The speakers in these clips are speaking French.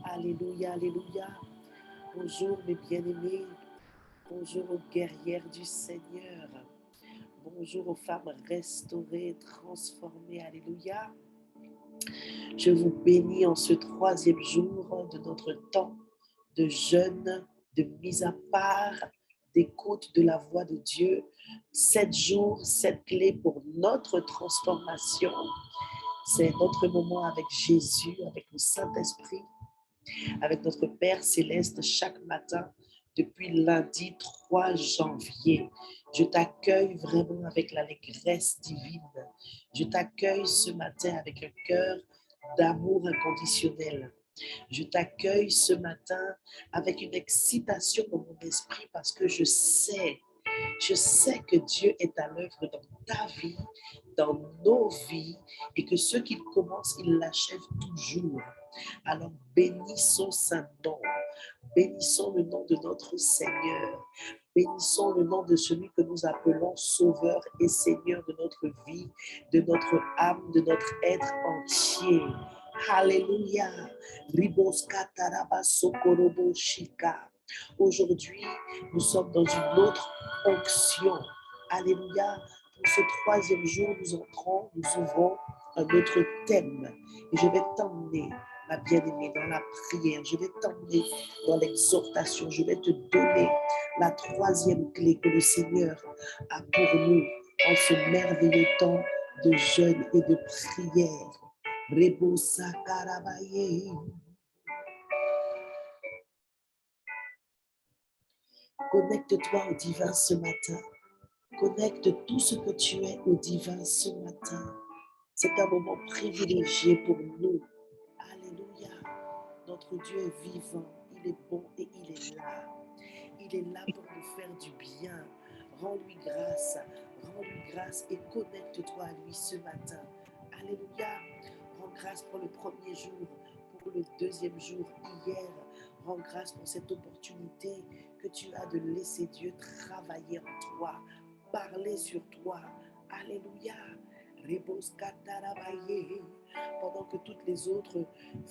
Alléluia, alléluia. Bonjour mes bien-aimés. Bonjour aux guerrières du Seigneur. Bonjour aux femmes restaurées, transformées. Alléluia. Je vous bénis en ce 3e jour de notre temps de jeûne, de mise à part, d'écoute de la voix de Dieu. 7 jours, 7 clés pour notre transformation. C'est notre moment avec Jésus, avec le Saint-Esprit, avec notre Père Céleste chaque matin depuis lundi 3 janvier. Je t'accueille vraiment avec l'allégresse divine. Je t'accueille ce matin avec un cœur d'amour inconditionnel. Je t'accueille ce matin avec une excitation dans mon esprit parce que je sais que Dieu est à l'œuvre dans ta vie, dans nos vies, et que ce qu'il commence, il l'achève toujours. Alors bénissons saint nom, bénissons le nom de notre Seigneur, bénissons le nom de celui que nous appelons Sauveur et Seigneur de notre vie, de notre âme, de notre être entier. Alléluia. Aujourd'hui, nous sommes dans une autre onction. Alléluia. Pour ce 3e jour, nous ouvrons un autre thème. Et je vais t'emmener, ma bien-aimée, dans la prière. Je vais t'emmener dans l'exhortation. Je vais te donner la 3e clé que le Seigneur a pour nous en ce merveilleux temps de jeûne et de prière. Rebo Sakarabaye. Connecte-toi au divin ce matin. Connecte tout ce que tu es au divin ce matin. C'est un moment privilégié pour nous. Alléluia. Notre Dieu est vivant, il est bon et il est là. Il est là pour nous faire du bien. Rends-lui grâce et connecte-toi à lui ce matin. Alléluia. Rends grâce pour le 1er jour, pour le 2e jour, hier. Rends grâce pour cette opportunité que tu as de laisser Dieu travailler en toi, parler sur toi. Alléluia. Pendant que toutes les autres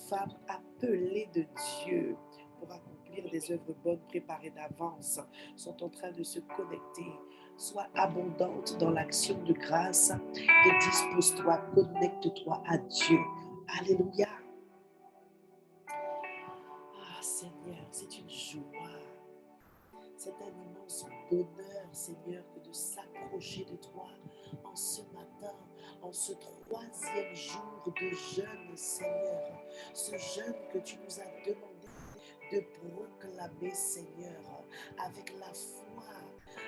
femmes appelées de Dieu pour accomplir des œuvres bonnes préparées d'avance sont en train de se connecter. Sois abondante dans l'action de grâce et dispose-toi, connecte-toi à Dieu. Alléluia. Ah Seigneur, c'est une joie. C'est un immense bonheur, Seigneur, que de s'approcher de toi en ce matin, en ce 3e jour de jeûne, Seigneur. Ce jeûne que tu nous as demandé de proclamer, Seigneur, avec la foi,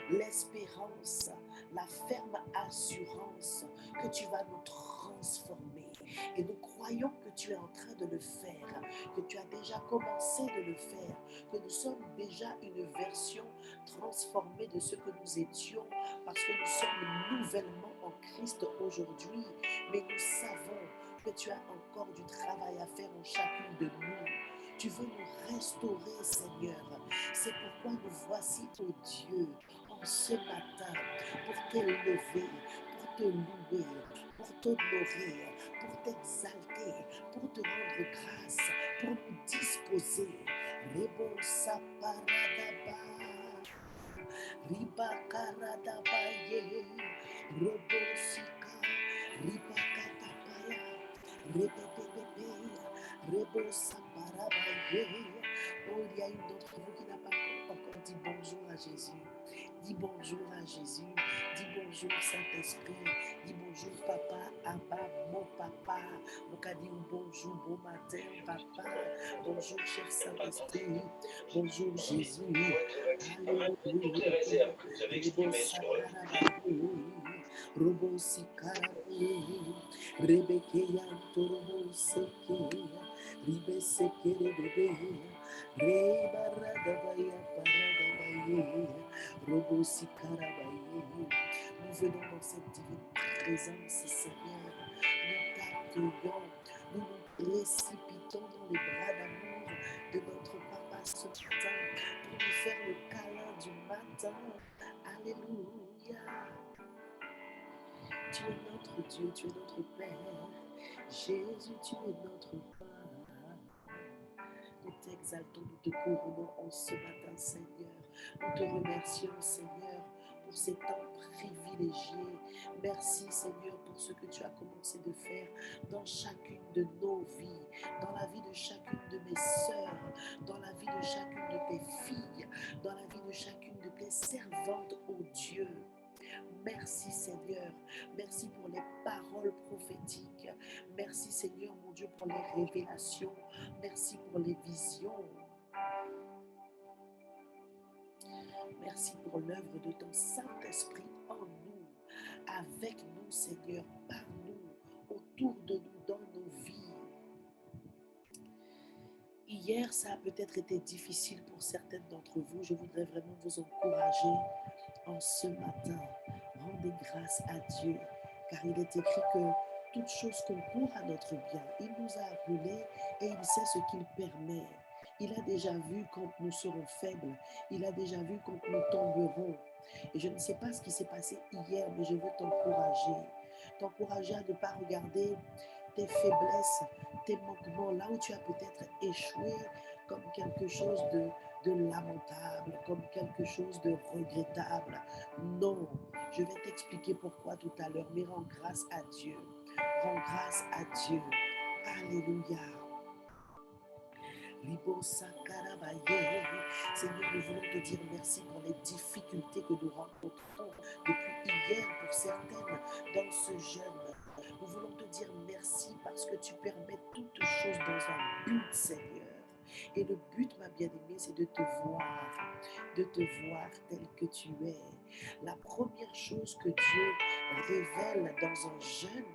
l'espérance, la ferme assurance que tu vas nous transformer. Et nous croyons que tu es en train de le faire, que tu as déjà commencé de le faire, que nous sommes déjà une version transformée de ce que nous étions, parce que nous sommes nouvellement en Christ aujourd'hui. Mais nous savons que tu as encore du travail à faire en chacune de nous. Tu veux nous restaurer, Seigneur. C'est pourquoi nous voici, ô Dieu, en ce matin, pour t'élever, pour te louer, pour t'honorer, pour t'exalter, pour te rendre grâce, pour nous disposer. Rebo saparadaba, ribakaradabaye, robo sika, ribakatapaya, rebebebebe, rebo saparabaye. Oh, il y a une d'entre vous qui n'a pas encore dit bonjour à Jésus. Dis bonjour à Jésus. Dis bonjour Saint-Esprit. Dis bonjour Papa, Abba, mon Papa. papa. Mon dit bonjour, bon matin, papa. Bonjour, cher Saint-Esprit. Bonjour, Jésus. Alléluia. Rebo Sakarabaye. Robo Sikarabaye. Rebeke Yantorobo Seke. Ribe Seke Rebebe. Rebaradabaya Paradabaye. Robo Sikarabaye. Nous venons dans cette divine présence, Seigneur. Nous t'accueillons, nous nous précipitons dans les bras d'amour de notre papa ce matin pour lui faire le câlin du matin. Alléluia. Tu es notre Dieu, tu es notre Père. Jésus, tu es notre Roi. Nous t'exaltons, nous te couronnons en ce matin, Seigneur. Nous te remercions, Seigneur, pour ces temps privilégiés. Merci, Seigneur, pour ce que tu as commencé de faire dans chacune de nos vies, dans la vie de chacune de mes sœurs, dans la vie de chacune de tes filles, dans la vie de chacune de tes servantes, ô Dieu. Merci Seigneur, merci pour les paroles prophétiques, merci Seigneur mon Dieu pour les révélations, merci pour les visions, merci pour l'œuvre de ton Saint-Esprit en nous, avec nous Seigneur, par nous, autour de nous, dans nos vies. Hier, ça a peut-être été difficile pour certaines d'entre vous, je voudrais vraiment vous encourager en ce matin. Rendez grâce à Dieu, car il est écrit que toute chose concourt à notre bien. Il nous a appelés et il sait ce qu'il permet. Il a déjà vu quand nous serons faibles. Il a déjà vu quand nous tomberons. Et je ne sais pas ce qui s'est passé hier, mais je veux t'encourager. T'encourager à ne pas regarder tes faiblesses, tes manquements, là où tu as peut-être échoué, comme quelque chose de lamentable, comme quelque chose de regrettable. Non, je vais t'expliquer pourquoi tout à l'heure, mais rends grâce à Dieu. Rends grâce à Dieu. Alléluia. Seigneur, nous voulons te dire merci pour les difficultés que nous rencontrons depuis hier pour certaines dans ce jeûne. Nous voulons te dire merci parce que tu permets toutes choses dans un but, Seigneur. Et le but, ma bien-aimée, c'est de te voir tel que tu es. La première chose que Dieu révèle dans un jeûne,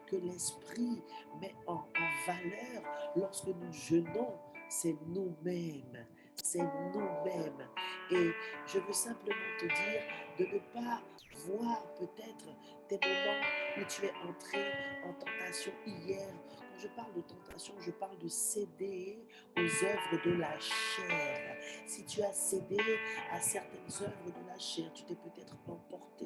que l'Esprit met en valeur lorsque nous jeûnons, c'est nous-mêmes. C'est nous-mêmes. Et je veux simplement te dire de ne pas voir peut-être des moments où tu es entré en tentation hier. Quand je parle de tentation, je parle de céder aux œuvres de la chair. Si tu as cédé à certaines œuvres de la chair, tu t'es peut-être emporté.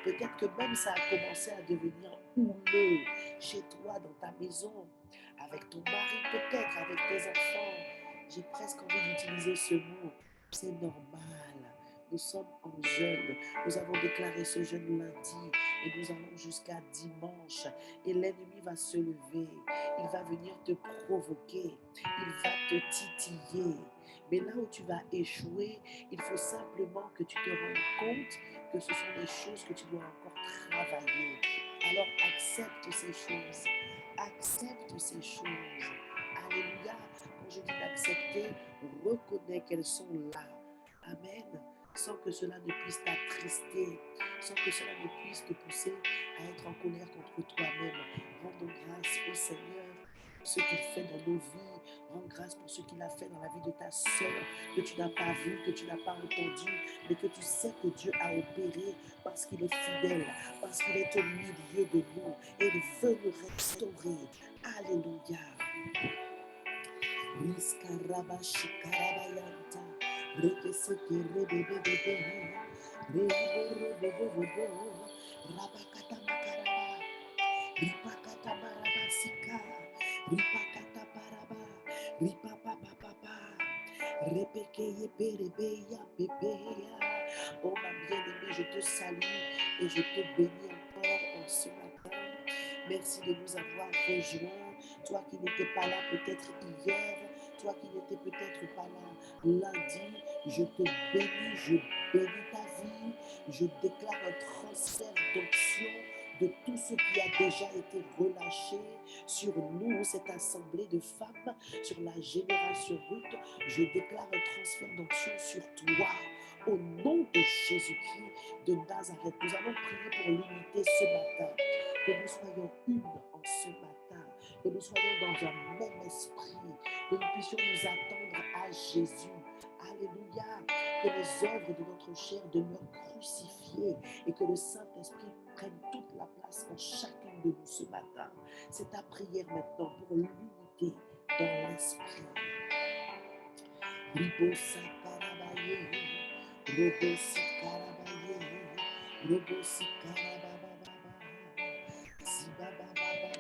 Peut-être que même ça a commencé à devenir houleux chez toi, dans ta maison, avec ton mari peut-être, avec tes enfants. J'ai presque envie d'utiliser ce mot. C'est normal. Nous sommes en jeûne. Nous avons déclaré ce jeûne lundi et nous allons jusqu'à dimanche. Et l'ennemi va se lever. Il va venir te provoquer. Il va te titiller. Mais là où tu vas échouer, il faut simplement que tu te rendes compte que ce sont des choses que tu dois encore travailler. Alors accepte ces choses. Accepte ces choses. Alléluia. Quand je dis d'accepter, reconnais qu'elles sont là. Amen. Sans que cela ne puisse t'attrister, sans que cela ne puisse te pousser à être en colère contre toi-même. Rendons grâce au Seigneur pour ce qu'il fait dans nos vies. Rends grâce pour ce qu'il a fait dans la vie de ta sœur, que tu n'as pas vu, que tu n'as pas entendu, mais que tu sais que Dieu a opéré parce qu'il est fidèle, parce qu'il est au milieu de nous et il veut nous restaurer. Alléluia. Riskarabashikarabayanta. Rekesekerebebebebe. Rebobobobobo. Rabakatamakaraba. Ripakatabarabasika. Ripakatabaraba. Ripapapapapa. Repekeyeperebeya pepeya. Oh ma bien-aimée, je te salue et je te bénis encore en ce matin. Merci de nous avoir rejoints. Toi qui n'étais pas là peut-être hier, toi qui n'étais peut-être pas là lundi, je te bénis, je bénis ta vie, je déclare un transfert d'onction de tout ce qui a déjà été relâché sur nous, cette assemblée de femmes, sur la génération Ruth. Je déclare un transfert d'onction sur toi. Au nom de Jésus-Christ de Nazareth, nous allons prier pour l'unité ce matin. Que nous soyons une en ce matin. Que nous soyons dans un même esprit. Que nous puissions nous attendre à Jésus. Alléluia. Que les œuvres de notre chair demeurent crucifiées et que le Saint-Esprit prenne toute la place en chacun de nous ce matin. C'est ta prière maintenant pour l'unité dans l'esprit. Ribosa karabaye, robosi karabaye, robosi karabababa, zibababababa,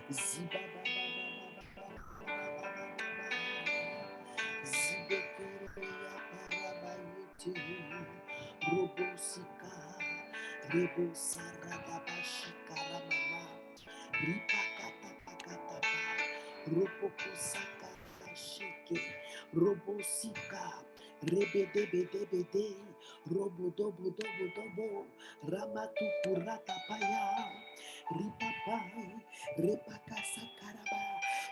zibababababa, zibekereya karabayete, robosika, rebosa radabashi karamama, ripakatapakatapa, ropoposaka shike, robosika, rebedebedebede, robodobodobodobo, ramatukuratapaya, ripapai, repakasakaraba.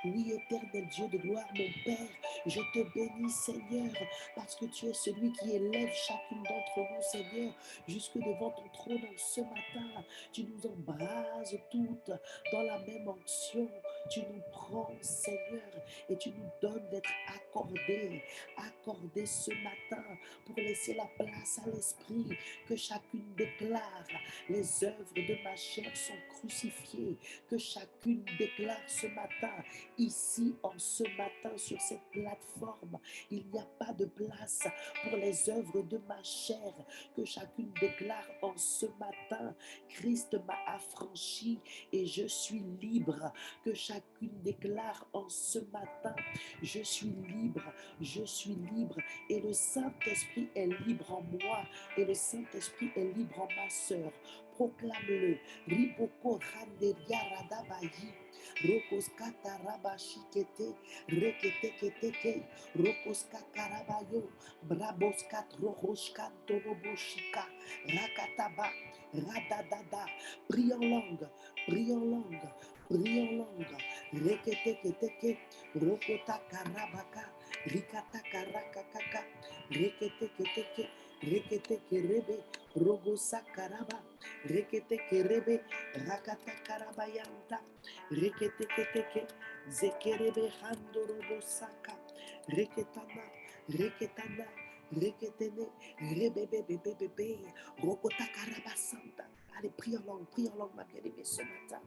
Oui, éternel Dieu de gloire, mon Père, je te bénis, Seigneur, parce que tu es celui qui élève chacune d'entre nous, Seigneur, jusque devant ton trône en ce matin. Tu nous embrases toutes dans la même onction. Tu nous prends, Seigneur, et tu nous donnes d'être accordés ce matin pour laisser la place à l'esprit, que chacune déclare les œuvres de ma chair sont crucifiées, que chacune déclare ce matin, ici en ce matin sur cette plateforme, il n'y a pas de place pour les œuvres de ma chair, que chacune déclare en ce matin, Christ m'a affranchi et je suis libre, que chacune déclare en ce matin, je suis libre et le Saint-Esprit est libre en moi et le Saint-Esprit est libre en ma sœur. Proclame-le. Ripoko randeria radabayi. Rokoskata rabashikete. Rekete Rokoska karabayo. Braboskat rohoshkanto roboshika. Rakataba. Radadada. Prie en langue. Prie en langue. Prie en langue. Rekete Rokota karabaka. Rikata karakakaka. Rekete rebe. Robosa karaba. Rekete rebe. Rakata karabayanta. Rekete zekerebe hando robosaka. Reketana. Reketene. Rebebebebebe. Rokota karabasanta. Allez, prie en langue, ma bien-aimée, ce matin.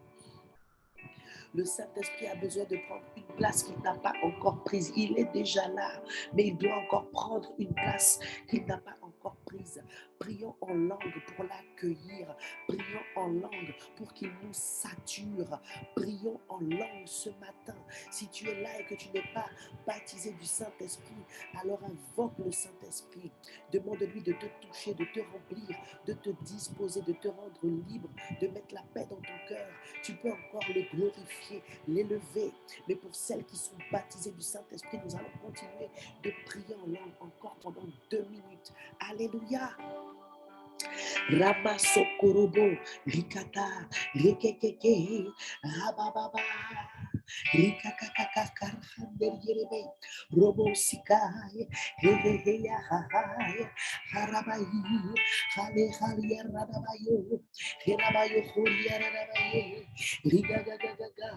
Le Saint-Esprit a besoin de prendre une place qu'il n'a pas encore prise. Il est déjà là, mais il doit encore prendre une place qu'il n'a pas encore prise. Prions en langue pour l'accueillir. Prions en langue pour qu'il nous sature. Prions en langue ce matin. Si tu es là et que tu n'es pas baptisé du Saint-Esprit, alors invoque le Saint-Esprit. Demande-lui de te toucher, de te remplir, de te disposer, de te rendre libre, de mettre la paix dans ton cœur. Tu peux encore le glorifier, l'élever. Mais pour celles qui sont baptisées du Saint-Esprit, nous allons continuer de prier en langue encore pendant 2 minutes. Alléluia. Ramasokorobo, Rikata, Rikekeke, Rabababa, Rikakakakakarhanderierebe, Robo Sikai, Heheheya, Hahaya, Harabai, Hale Halia Radabayo, Herabayo Horia Radabaye, Rigagagaga.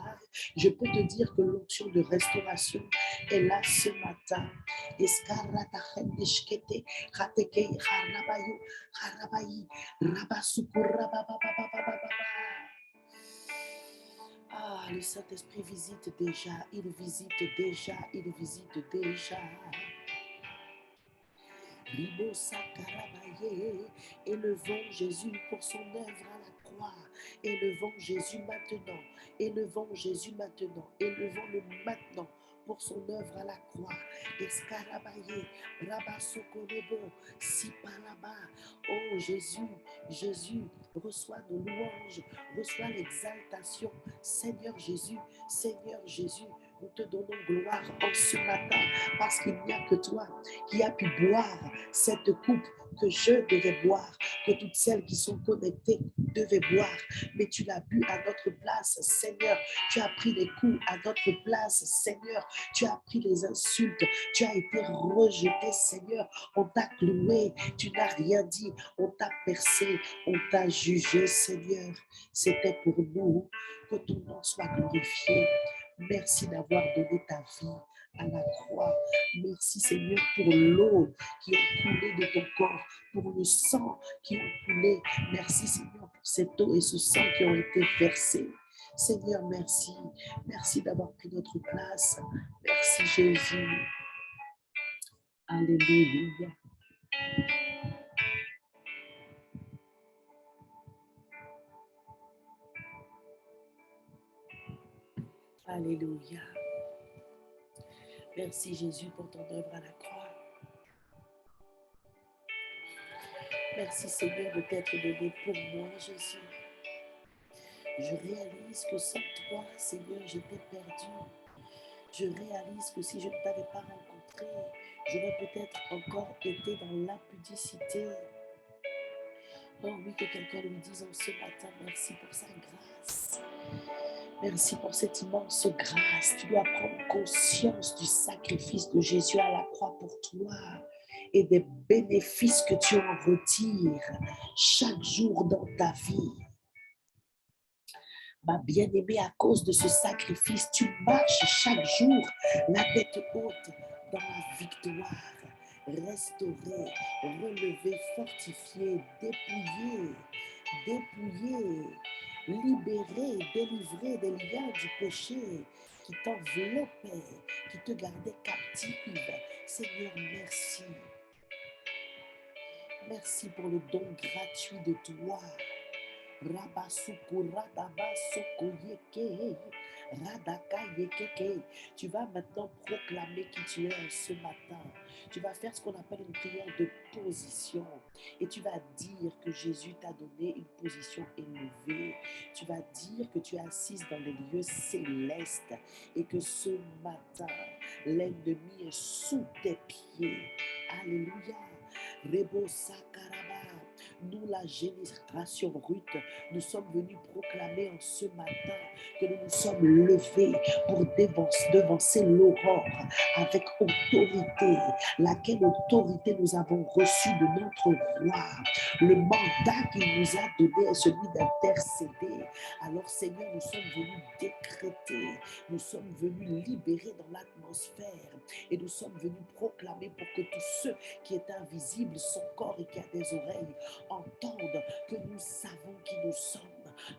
Je peux te dire que l'onction de restauration est là ce matin. Eskarata Hendishkete, Hateke, Harabayo, Harabayi. Ah, le Saint-Esprit visite déjà, il visite déjà. Ribo Sakarabaye, élevons Jésus pour son œuvre à la croix. Élevons Jésus maintenant, élevons-le maintenant pour son œuvre à la croix. Escarabaye, Rabasokonobo, Sipalaba. Oh Jésus, reçois nos louanges, reçois l'exaltation. Seigneur Jésus, Nous te donnons gloire en ce matin parce qu'il n'y a que toi qui as pu boire cette coupe que je devais boire, que toutes celles qui sont connectées devaient boire. Mais tu l'as bu à notre place, Seigneur. Tu as pris les coups à notre place, Seigneur. Tu as pris les insultes. Tu as été rejeté, Seigneur. On t'a cloué. Tu n'as rien dit. On t'a percé. On t'a jugé, Seigneur. C'était pour nous. Que ton nom soit glorifié. Merci d'avoir donné ta vie à la croix. Merci, Seigneur, pour l'eau qui a coulé de ton corps, pour le sang qui a coulé. Merci, Seigneur, pour cette eau et ce sang qui ont été versés. Seigneur, merci. Merci d'avoir pris notre place. Merci, Jésus. Alléluia. Alléluia. Merci, Jésus, pour ton œuvre à la croix. Merci, Seigneur, de t'être donné pour moi, Jésus. Je réalise que sans toi, Seigneur, j'étais perdu. Je réalise que si je ne t'avais pas rencontré, j'aurais peut-être encore été dans l'impudicité. Oh oui, que quelqu'un lui dise en ce matin, merci pour sa grâce. Merci pour cette immense grâce. Tu dois prendre conscience du sacrifice de Jésus à la croix pour toi et des bénéfices que tu en retires chaque jour dans ta vie. Ma bien-aimée, à cause de ce sacrifice, tu marches chaque jour la tête haute dans la victoire, restaurée, relevée, fortifiée, dépouillée, libérée, délivrée des liens du péché qui t'enveloppaient, qui te gardaient captive. Seigneur, merci. Merci pour le don gratuit de toi. Tu vas maintenant proclamer qui tu es en ce matin. Tu vas faire ce qu'on appelle une prière de position. Et tu vas dire que Jésus t'a donné une position élevée. Tu vas dire que tu es assise dans les lieux célestes et que ce matin, l'ennemi est sous tes pieds. Alléluia. Rebo Sakaraba. Nous, la génération Ruth, nous sommes venus proclamer en ce matin que nous nous sommes levés pour devancer l'aurore avec autorité. Laquelle autorité nous avons reçue de notre roi? Le mandat qu'il nous a donné est celui d'intercéder. Alors Seigneur, nous sommes venus décréter, nous sommes venus libérer dans l'atmosphère et nous sommes venus proclamer pour que tous ceux qui est invisible, son corps et qui a des oreilles, entendent que nous savons qui nous sommes.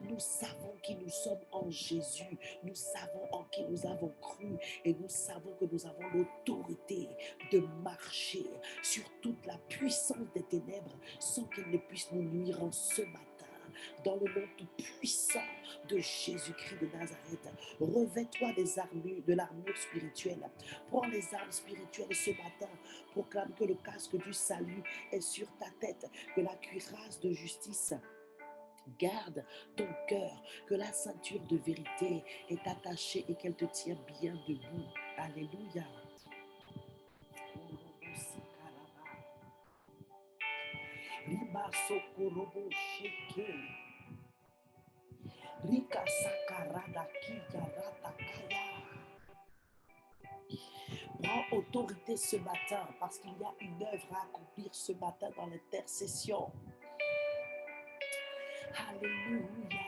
Nous savons qui nous sommes en Jésus. Nous savons en qui nous avons cru. Et nous savons que nous avons l'autorité de marcher sur toute la puissance des ténèbres sans qu'elle ne puisse nous nuire en ce matin. Dans le nom tout puissant de Jésus-Christ de Nazareth, revêt-toi de l'armure spirituelle. Prends les armes spirituelles ce matin. Proclame que le casque du salut est sur ta tête, que la cuirasse de justice garde ton cœur, que la ceinture de vérité est attachée et qu'elle te tient bien debout. Alléluia. Prends autorité ce matin parce qu'il y a une œuvre à accomplir ce matin dans l'intercession. Alléluia.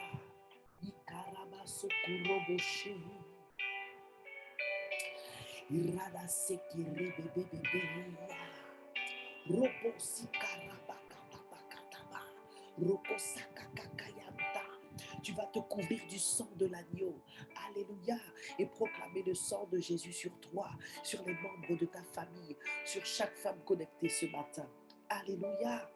Tu vas te couvrir du sang de l'agneau. Alléluia. Et proclamer le sang de Jésus sur toi, sur les membres de ta famille, sur chaque femme connectée ce matin. Alléluia.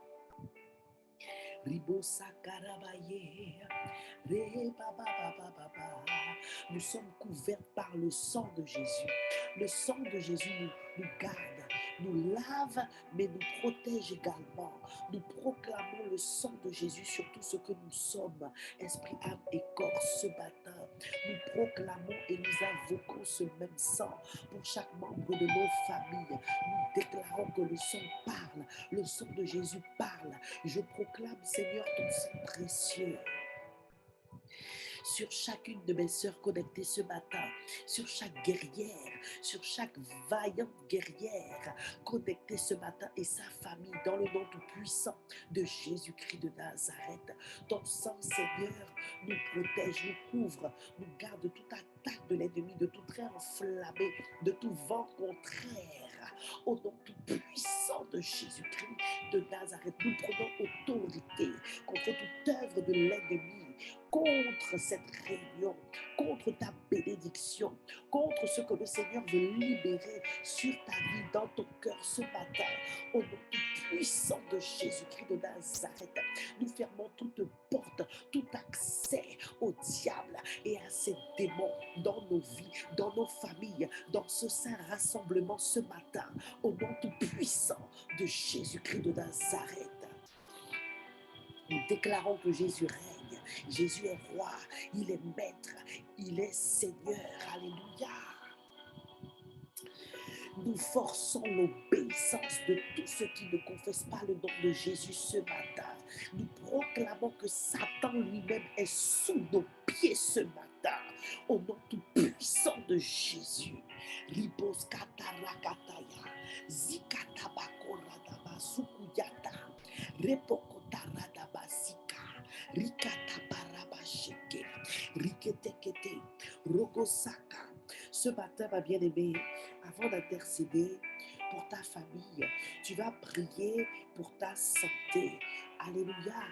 Nous sommes couverts par le sang de Jésus. Le sang de Jésus nous garde, nous lave, mais nous protège également. Nous proclamons le sang de Jésus sur tout ce que nous sommes, esprit, âme et corps ce matin. Nous proclamons et nous invoquons ce même sang pour chaque membre de nos familles. Nous déclarons que le sang parle, le sang de Jésus parle. Je proclame, Seigneur, ton sang précieux sur chacune de mes sœurs connectées ce matin, sur chaque guerrière, sur chaque vaillante guerrière connectée ce matin et sa famille dans le nom tout puissant de Jésus-Christ de Nazareth. Ton sang, Seigneur, nous protège, nous couvre, nous garde de toute attaque de l'ennemi, de tout trait enflammé, de tout vent contraire. Au nom tout puissant de Jésus-Christ de Nazareth, nous prenons autorité contre toute œuvre de l'ennemi, contre cette réunion, contre ta bénédiction, contre ce que le Seigneur veut libérer sur ta vie, dans ton cœur ce matin. Au nom puissant de Jésus-Christ de Nazareth, nous fermons toute porte, tout accès au diable et à ses démons dans nos vies, dans nos familles, dans ce saint rassemblement ce matin. Au nom tout puissant de Jésus-Christ de Nazareth. Nous déclarons que Jésus règne, Jésus est roi, il est maître, il est Seigneur. Alléluia. Nous forçons l'obéissance de tous ceux qui ne confessent pas le nom de Jésus ce matin. Nous proclamons que Satan lui-même est sous nos pieds ce matin. Au nom tout puissant de Jésus. Libos katarakataya, zikatabakoradaba sukuyata, repokotaradabasika, rikatabarabasheke, riketekete, rogosaka. Ce matin, ma bien-aimée, avant d'intercéder pour ta famille, tu vas prier pour ta santé. Alléluia.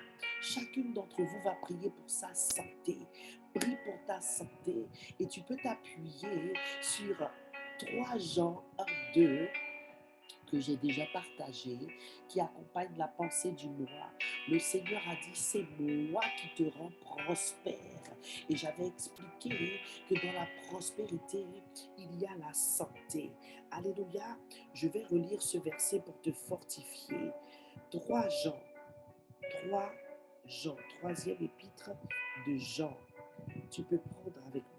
Chacune d'entre vous va prier pour sa santé. Prie pour ta santé et tu peux t'appuyer sur 3 Jean 1-2 que j'ai déjà partagé, qui accompagne la pensée du mois. Le Seigneur a dit, c'est moi qui te rends prospère. Et j'avais expliqué que dans la prospérité, il y a la santé. Alléluia. Je vais relire ce verset pour te fortifier. 3 Jean, troisième épître de Jean. Tu peux prendre avec moi.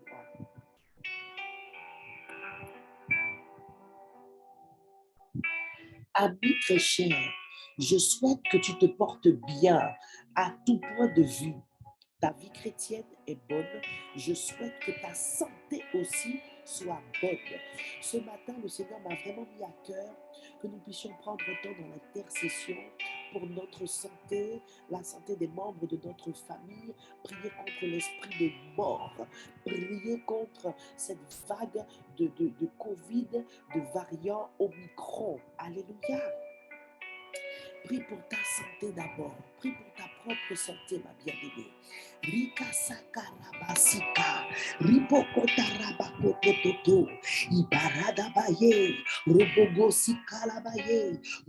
Ami très cher, je souhaite que tu te portes bien à tout point de vue. Ta vie chrétienne est bonne. Je souhaite que ta santé aussi soit bonne. Ce matin, le Seigneur m'a vraiment mis à cœur que nous puissions prendre le temps dans l'intercession pour notre santé, la santé des membres de notre famille, prier contre l'esprit de mort, prier contre cette vague de Covid, de variant Omicron. Alléluia. Prie pour ta santé d'abord. Prie pour ta propre santé, ma bien-aimée. Rika sakarabasika, ripokotarabakototo, ibaradabaye, robogosika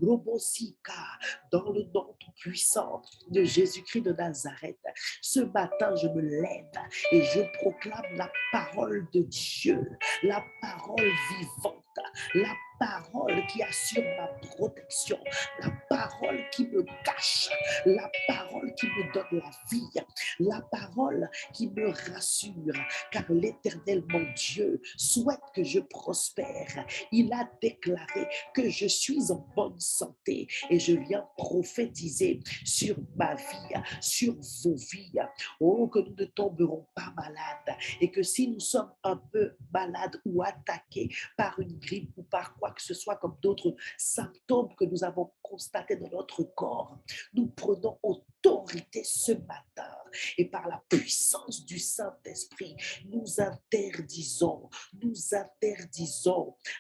robosika, dans le nom tout puissant de Jésus-Christ de Nazareth. Ce matin, je me lève et je proclame la parole de Dieu, la parole vivante, la parole qui assure ma protection, la parole qui me cache, la parole qui me donne la vie, la parole qui me rassure, car l'Éternel, mon Dieu, souhaite que je prospère. Il a déclaré que je suis en bonne santé et je viens prophétiser sur ma vie, sur vos vies. Oh, que nous ne tomberons pas malades et que si nous sommes un peu malades ou attaqués par une grippe ou par quoi que ce soit comme d'autres symptômes que nous avons constatés dans notre corps, nous prenons autorité ce matin et par la puissance du Saint-Esprit, nous interdisons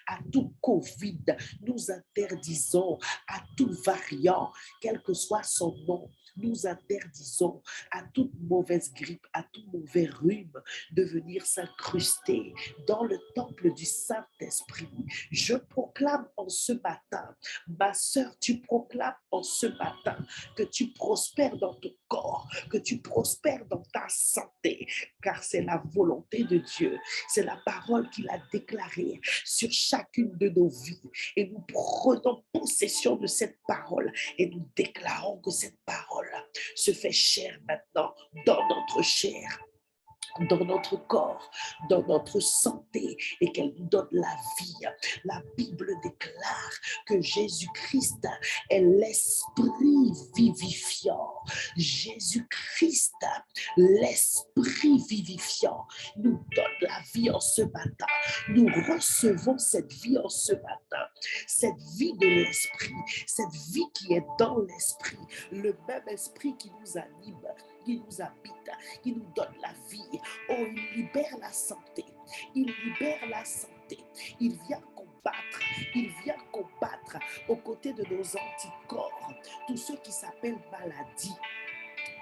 à tout Covid, nous interdisons à tout variant, quel que soit son nom, nous interdisons à toute mauvaise grippe, à tout mauvais rhume de venir s'incruster dans le temple du Saint-Esprit. Je proclame en ce matin, ma sœur, tu proclames en ce matin que tu prospères dans ton corps, que tu prospères dans ta santé, car c'est la volonté de Dieu, c'est la parole qu'il a déclarée sur chacune de nos vies. Et nous prenons possession de cette parole et nous déclarons que cette parole se fait chair maintenant dans notre chair. dans notre corps, dans notre santé et qu'elle nous donne la vie. La Bible déclare que Jésus-Christ est l'esprit vivifiant. Jésus-Christ, l'esprit vivifiant, nous donne la vie en ce matin. Nous recevons cette vie en ce matin, cette vie de l'esprit, cette vie qui est dans l'esprit, le même esprit qui nous anime, qui nous habite, qui nous donne la vie. Oh, il libère la santé. Il libère la santé. Il vient combattre aux côtés de nos anticorps, tous ceux qui s'appellent maladie,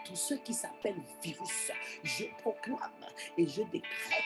tous ceux qui s'appellent virus. Je proclame et je décrète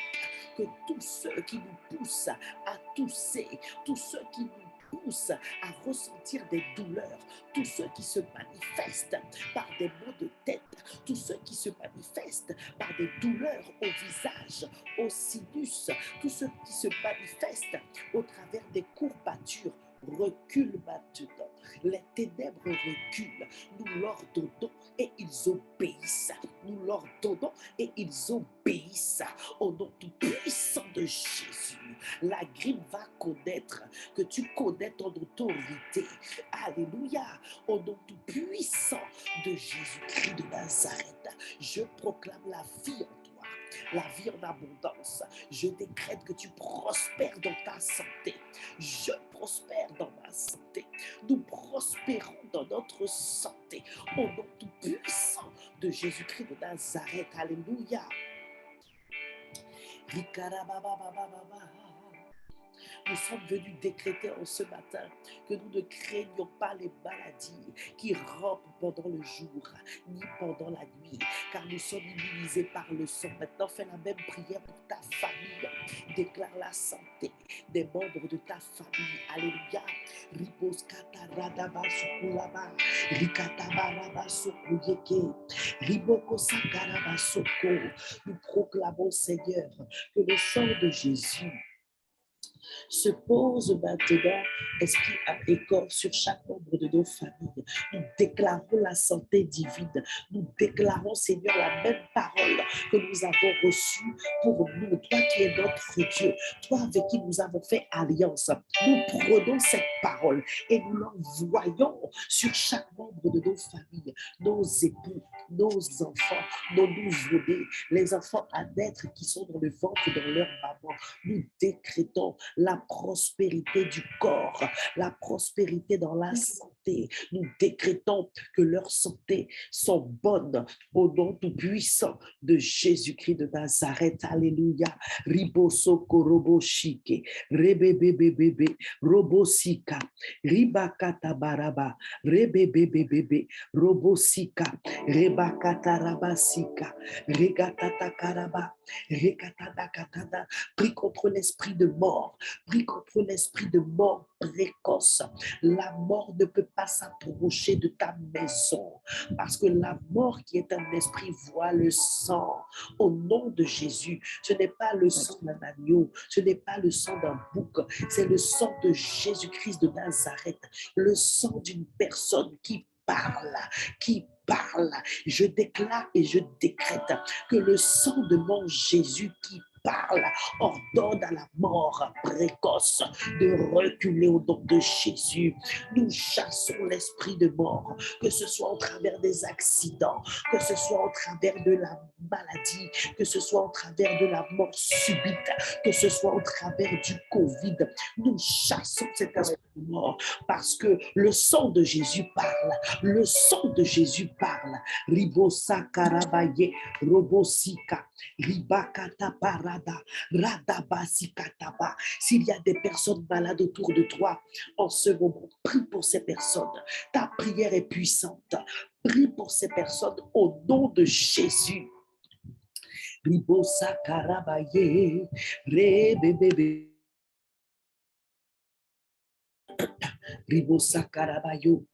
que tous ceux qui nous poussent à tousser, tous ceux qui nous poussent à ressentir des douleurs, tous ceux qui se manifestent par des maux de tête, tous ceux qui se manifestent par des douleurs au visage, au sinus, tous ceux qui se manifestent au travers des courbatures, reculent maintenant. Les ténèbres reculent. Nous leur donnons et ils obéissent. Nous leur donnons et ils obéissent. Au nom tout puissant de Jésus, la grippe va connaître que tu connais ton autorité. Alléluia. Au nom tout puissant de Jésus-Christ de Nazareth, je proclame la vie en toi, la vie en abondance. Je décrète que tu prospères dans ta santé. Je prospère dans ma santé. Nous prospérons dans notre santé. Au nom tout puissant de Jésus-Christ de Nazareth. Alléluia. Nous sommes venus décréter en ce matin que nous ne craignons pas les maladies qui rampent pendant le jour ni pendant la nuit, car nous sommes immunisés par le sang. Maintenant, fais la même prière pour ta famille. Déclare la santé des membres de ta famille. Alléluia. Nous proclamons, Seigneur, que le sang de Jésus se pose maintenant, esprit, âme et corps, sur chaque membre de nos familles. Nous déclarons la santé divine. Nous déclarons, Seigneur, la même parole que nous avons reçue pour nous. Toi qui es notre Dieu, toi avec qui nous avons fait alliance. Nous prenons cette parole et nous l'envoyons sur chaque membre de nos familles, nos époux, nos enfants, nos nouveau-nés, les enfants à naître qui sont dans le ventre de leur maman. Nous décrétons la prospérité du corps, la prospérité dans la santé. Nous décrétons que leurs santé sont bonnes au nom tout puissant de Jésus-Christ de Nazareth. Alléluia. Riboso koroboshike, rebebebebebe, robosika, ribakata baraba, rebebebebebe, robosika, rebakata rabasika, regatata karaba, regatata katata. Prie contre l'esprit de mort. Prie contre l'esprit de mort précoce. La mort ne peut pas s'approcher de ta maison parce que la mort qui est un esprit voit le sang. Au nom de Jésus, ce n'est pas le sang d'un agneau, ce n'est pas le sang d'un bouc, c'est le sang de Jésus-Christ de Nazareth, le sang d'une personne qui parle, qui parle. Je déclare et je décrète que le sang de mon Jésus qui parle ordonne à la mort précoce de reculer au nom de Jésus. Nous chassons l'esprit de mort, que ce soit au travers des accidents, que ce soit au travers de la maladie, que ce soit au travers de la mort subite, que ce soit au travers du Covid. Nous chassons cet esprit de mort parce que le sang de Jésus parle. Le sang de Jésus parle. Ribosa karabaye, robosika, ribakata parada, radabasikataba. S'il y a des personnes malades autour de toi, en ce moment, prie pour ces personnes. Ta prière est puissante. Prie pour ces personnes au nom de Jésus. Ribosa karabaye, rebebebe. Ribosa karabayo.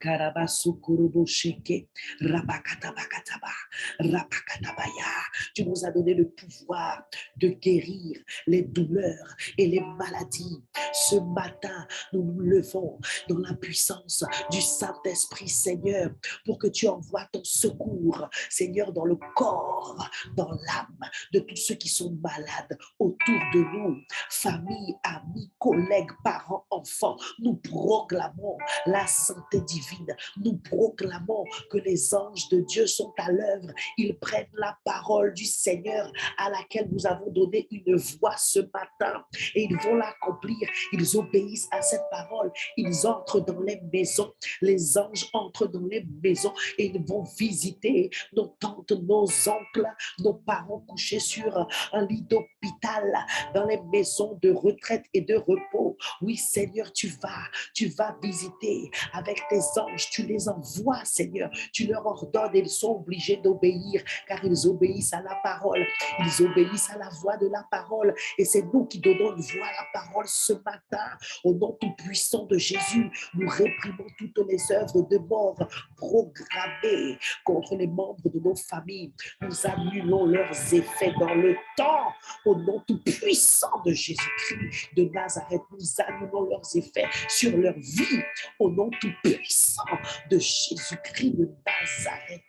Karabasu kurubushike, rabakatabakataba, rabakatabaya. Tu nous as donné le pouvoir de guérir les douleurs et les maladies. Ce matin, nous nous levons dans la puissance du Saint-Esprit, Seigneur, pour que tu envoies ton secours, Seigneur, dans le corps, dans l'âme de tous ceux qui sont malades autour de nous, famille, amis, collègues, parents, enfants. Nous proclamons la santé divine. Nous proclamons que les anges de Dieu sont à l'œuvre. Ils prennent la parole du Seigneur à laquelle nous avons donné une voix ce matin et ils vont l'accomplir. Ils obéissent à cette parole. Ils entrent dans les maisons. Les anges entrent dans les maisons et ils vont visiter nos tantes, nos oncles, nos parents couchés sur un lit d'hôpital, dans les maisons de retraite et de repos. Oui, Seigneur, tu vas visiter avec tes anges. Tu les envoies, Seigneur. Tu leur ordonnes et ils sont obligés d'obéir car ils obéissent à la parole. Ils obéissent à la voix de la parole et c'est nous qui donnons une voix à la parole ce matin. Au nom tout puissant de Jésus, nous réprimons toutes les œuvres de mort programmées contre les membres de nos familles. Nous annulons leurs effets dans le temps. Au nom tout puissant de Jésus-Christ de Nazareth, nous annulons leurs effets sur leur vie. Au nom tout puissant de Jésus-Christ de Nazareth,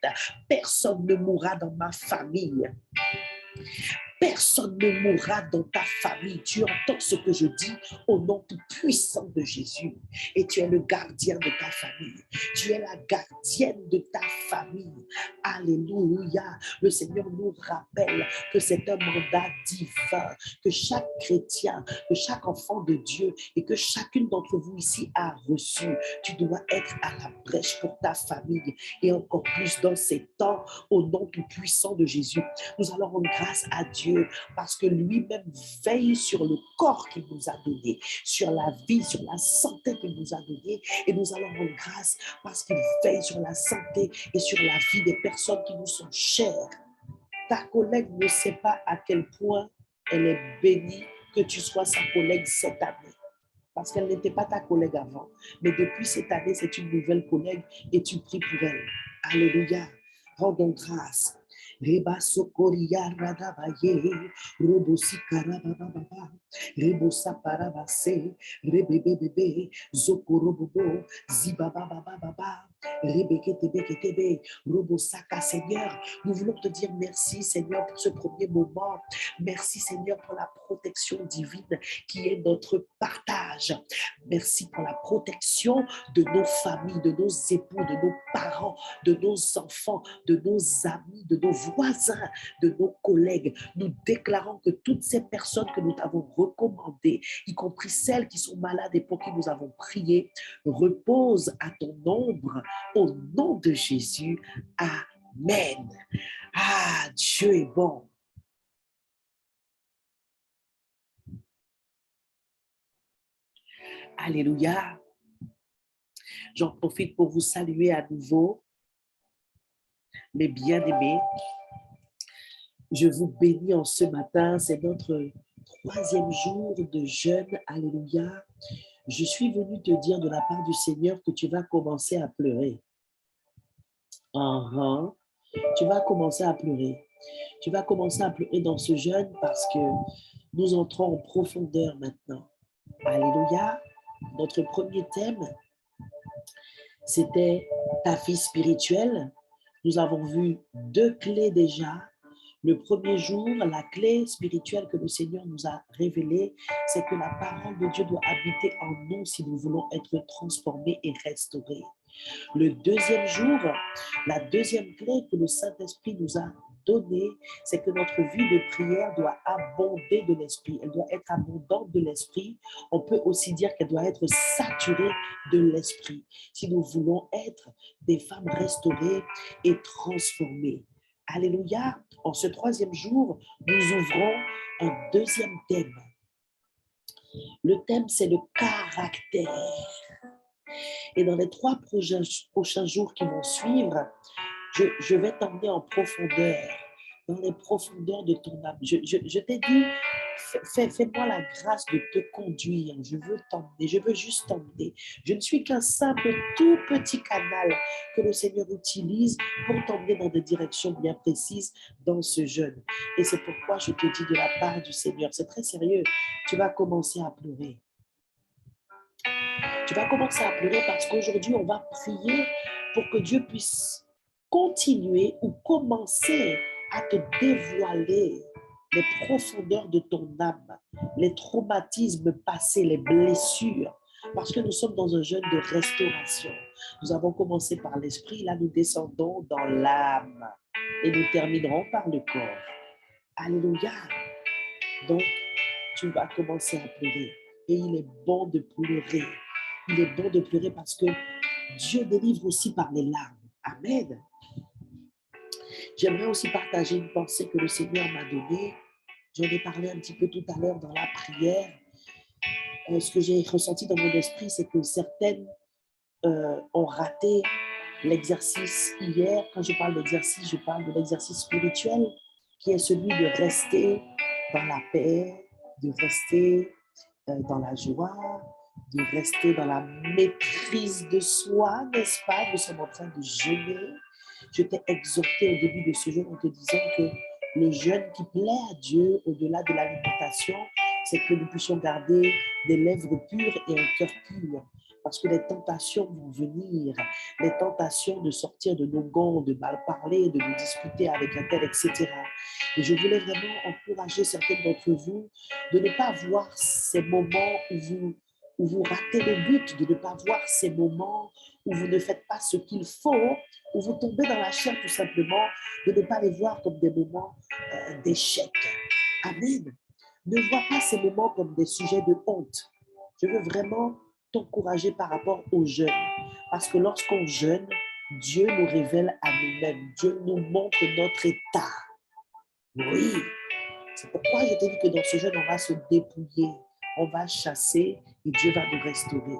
personne ne mourra dans ma famille. Personne ne mourra dans ta famille. Tu entends ce que je dis au nom tout puissant de Jésus. Et tu es le gardien de ta famille. Tu es la gardienne de ta famille. Alléluia. Le Seigneur nous rappelle que c'est un mandat divin, que chaque chrétien, que chaque enfant de Dieu et que chacune d'entre vous ici a reçu. Tu dois être à la brèche pour ta famille et encore plus dans ces temps au nom tout puissant de Jésus. Nous allons rendre grâce à Dieu parce que lui-même veille sur le corps qu'il nous a donné, sur la vie, sur la santé qu'il nous a donnée. Et nous allons rendre grâce parce qu'il veille sur la santé et sur la vie des personnes qui nous sont chères. Ta collègue ne sait pas à quel point elle est bénie que tu sois sa collègue cette année. Parce qu'elle n'était pas ta collègue avant. Mais depuis cette année, c'est une nouvelle collègue et tu pries pour elle. Alléluia. Rendons grâce. Reba sokoria radabaye, robosi karababa, rebosa parabase, rebebebebe, zokorobobo, zibababababa, rebeketebeketebe, robosaka. Seigneur, nous voulons te dire merci, Seigneur, pour ce premier moment. Merci, Seigneur, pour la protection divine qui est notre partage. Merci pour la protection de nos familles, de nos époux, de nos parents, de nos enfants, de nos amis, de nos voisins, de nos collègues. Nous déclarons que toutes ces personnes que nous t'avons recommandées, y compris celles qui sont malades et pour qui nous avons prié, reposent à ton ombre au nom de Jésus. Amen. Ah, Dieu est bon. Alléluia. J'en profite pour vous saluer à nouveau, mes bien-aimés. Je vous bénis en ce matin. C'est notre 3e jour de jeûne. Alléluia. Je suis venue te dire de la part du Seigneur que tu vas commencer à pleurer. Tu vas commencer à pleurer. Tu vas commencer à pleurer dans ce jeûne parce que nous entrons en profondeur maintenant. Alléluia. Notre premier thème, c'était ta vie spirituelle. Nous avons vu 2 clés déjà. Le premier jour, la clé spirituelle que le Seigneur nous a révélée, c'est que la parole de Dieu doit habiter en nous si nous voulons être transformés et restaurés. Le deuxième jour, la deuxième clé que le Saint-Esprit nous a donnée, c'est que notre vie de prière doit abonder de l'Esprit. Elle doit être abondante de l'Esprit. On peut aussi dire qu'elle doit être saturée de l'Esprit si nous voulons être des femmes restaurées et transformées. Alléluia. En ce 3e jour, nous ouvrons un 2e thème. Le thème, c'est le caractère. Et dans les 3 prochains jours qui vont suivre, je vais t'emmener en profondeur, dans les profondeurs de ton âme. Je t'ai dit Fais-moi la grâce de te conduire. Je veux t'emmener. Je veux juste t'emmener. Je ne suis qu'un simple tout petit canal que le Seigneur utilise pour t'emmener dans des directions bien précises dans ce jeûne. Et c'est pourquoi je te dis de la part du Seigneur, c'est très sérieux, tu vas commencer à pleurer. Tu vas commencer à pleurer parce qu'aujourd'hui, on va prier pour que Dieu puisse continuer ou commencer à te dévoiler les profondeurs de ton âme, les traumatismes passés, les blessures, parce que nous sommes dans un jeûne de restauration. Nous avons commencé par l'esprit, là nous descendons dans l'âme et nous terminerons par le corps. Alléluia. Donc, tu vas commencer à pleurer et il est bon de pleurer. Il est bon de pleurer parce que Dieu délivre aussi par les larmes. Amen. J'aimerais aussi partager une pensée que le Seigneur m'a donnée. J'en ai parlé un petit peu tout à l'heure dans la prière. Ce que j'ai ressenti dans mon esprit, c'est que certaines ont raté l'exercice hier. Quand je parle d'exercice, je parle de l'exercice spirituel qui est celui de rester dans la paix, de rester dans la joie, de rester dans la maîtrise de soi, n'est-ce pas? Nous sommes en train de jeûner. Je t'ai exhorté au début de ce jeûne en te disant que le jeûne qui plaît à Dieu, au-delà de l'alimentation, c'est que nous puissions garder des lèvres pures et un cœur pur. Parce que les tentations vont venir, les tentations de sortir de nos gonds, de mal parler, de nous disputer avec un tel, etc. Et je voulais vraiment encourager certains d'entre vous de ne pas voir ces moments où vous ratez le but, de ne pas voir ces moments où vous ne faites pas ce qu'il faut, où vous tombez dans la chair tout simplement, de ne pas les voir comme des moments d'échec. Amen. Ne vois pas ces moments comme des sujets de honte. Je veux vraiment t'encourager par rapport au jeûne. Parce que lorsqu'on jeûne, Dieu nous révèle à nous-mêmes. Dieu nous montre notre état. Oui. C'est pourquoi je t'ai dit que dans ce jeûne, on va se dépouiller. On va chasser et Dieu va nous restaurer.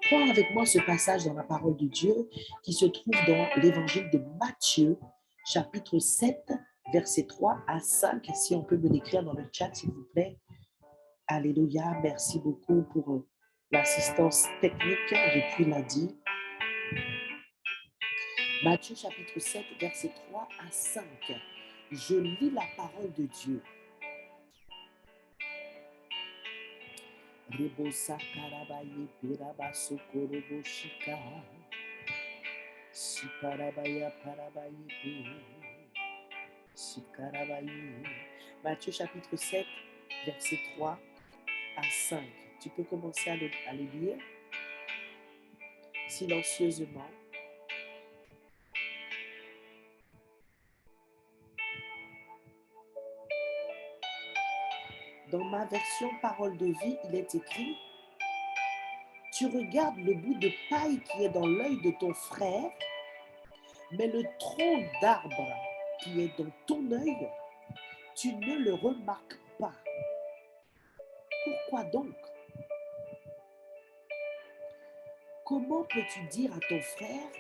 Prends avec moi ce passage dans la parole de Dieu qui se trouve dans l'évangile de Matthieu, chapitre 7, versets 3 à 5. Si on peut me l'écrire dans le chat, s'il vous plaît. Alléluia. Merci beaucoup pour l'assistance technique depuis lundi. Matthieu, chapitre 7, versets 3 à 5. Je lis la parole de Dieu. Rebosa karabaye pirabaso koroboshika. Sikarabaya parabaye pe. Sikarabaye. Matthieu chapitre 7, verset 3 à 5. Tu peux commencer à le lire silencieusement. Dans ma version parole de vie, il est écrit: tu regardes le bout de paille qui est dans l'œil de ton frère, mais le tronc d'arbre qui est dans ton œil, tu ne le remarques pas. Pourquoi donc? Comment peux-tu dire à ton frère,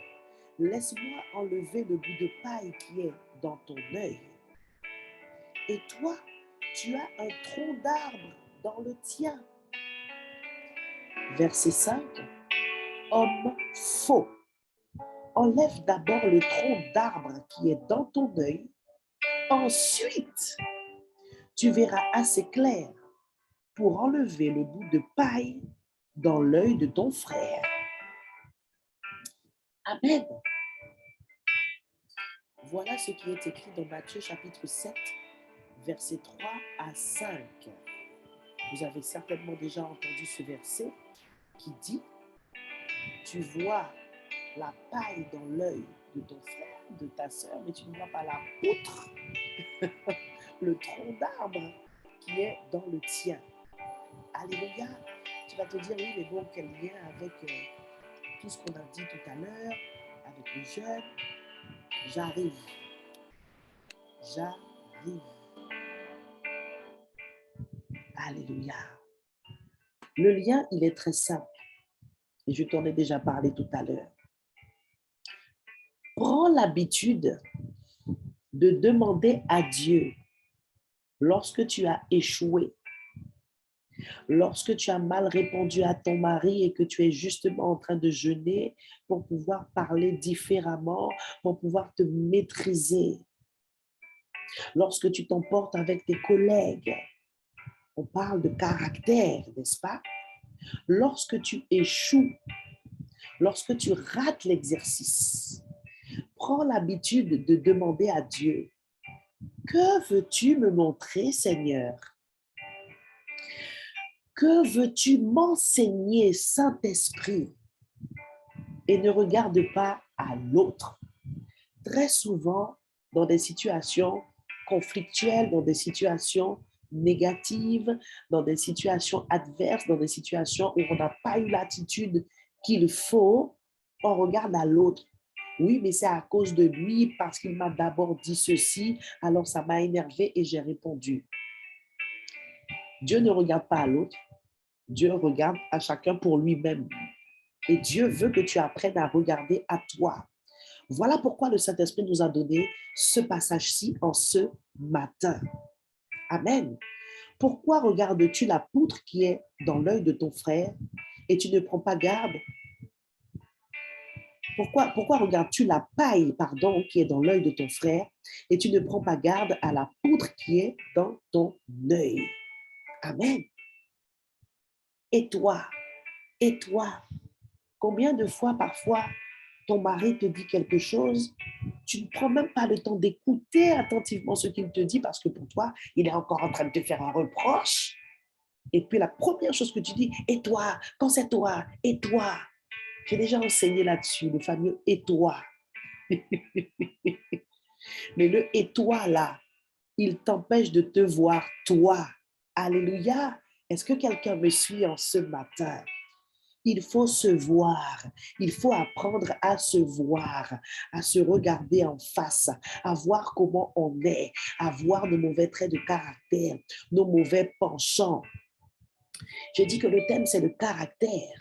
laisse-moi enlever le bout de paille qui est dans ton œil, et toi, tu as un tronc d'arbre dans le tien? Verset 5. Homme faux, enlève d'abord le tronc d'arbre qui est dans ton œil, ensuite tu verras assez clair pour enlever le bout de paille dans l'œil de ton frère. Amen. Voilà ce qui est écrit dans Matthieu chapitre 7, versets 3 à 5. Vous avez certainement déjà entendu ce verset qui dit: tu vois la paille dans l'œil de ton frère, de ta sœur, mais tu ne vois pas la poutre, le tronc d'arbre qui est dans le tien. Alléluia. Tu vas te dire, oui, mais bon, quel lien avec tout ce qu'on a dit tout à l'heure, avec le jeûne? J'arrive. Alléluia. Le lien, il est très simple. Et je t'en ai déjà parlé tout à l'heure. Prends l'habitude de demander à Dieu lorsque tu as échoué, lorsque tu as mal répondu à ton mari et que tu es justement en train de jeûner pour pouvoir parler différemment, pour pouvoir te maîtriser, lorsque tu t'emportes avec tes collègues, on parle de caractère, n'est-ce pas? Lorsque tu échoues, lorsque tu rates l'exercice, prends l'habitude de demander à Dieu, que veux-tu me montrer, Seigneur? Que veux-tu m'enseigner, Saint-Esprit? Et ne regarde pas à l'autre. Très souvent, dans des situations conflictuelles, dans des situations négatives, dans des situations adverses, dans des situations où on n'a pas eu l'attitude qu'il faut, on regarde à l'autre. Oui, mais c'est à cause de lui, parce qu'il m'a d'abord dit ceci, alors ça m'a énervé et j'ai répondu. Dieu ne regarde pas à l'autre, Dieu regarde à chacun pour lui-même. Et Dieu veut que tu apprennes à regarder à toi. Voilà pourquoi le Saint-Esprit nous a donné ce passage-ci en ce matin. Amen. Pourquoi regardes-tu la poutre qui est dans l'œil de ton frère et tu ne prends pas garde? Pourquoi regardes-tu la paille, qui est dans l'œil de ton frère et tu ne prends pas garde à la poutre qui est dans ton œil? Amen. Et toi, combien de fois parfois ton mari te dit quelque chose, tu ne prends même pas le temps d'écouter attentivement ce qu'il te dit parce que pour toi, il est encore en train de te faire un reproche. Et puis la première chose que tu dis, et toi, quand c'est toi, et toi. J'ai déjà enseigné là-dessus, le fameux et toi. Mais le et toi là, il t'empêche de te voir toi. Alléluia. Est-ce que quelqu'un me suit en ce matin? Il faut se voir, il faut apprendre à se voir, à se regarder en face, à voir comment on est, à voir nos mauvais traits de caractère, nos mauvais penchants. Je dis que le thème, c'est le caractère.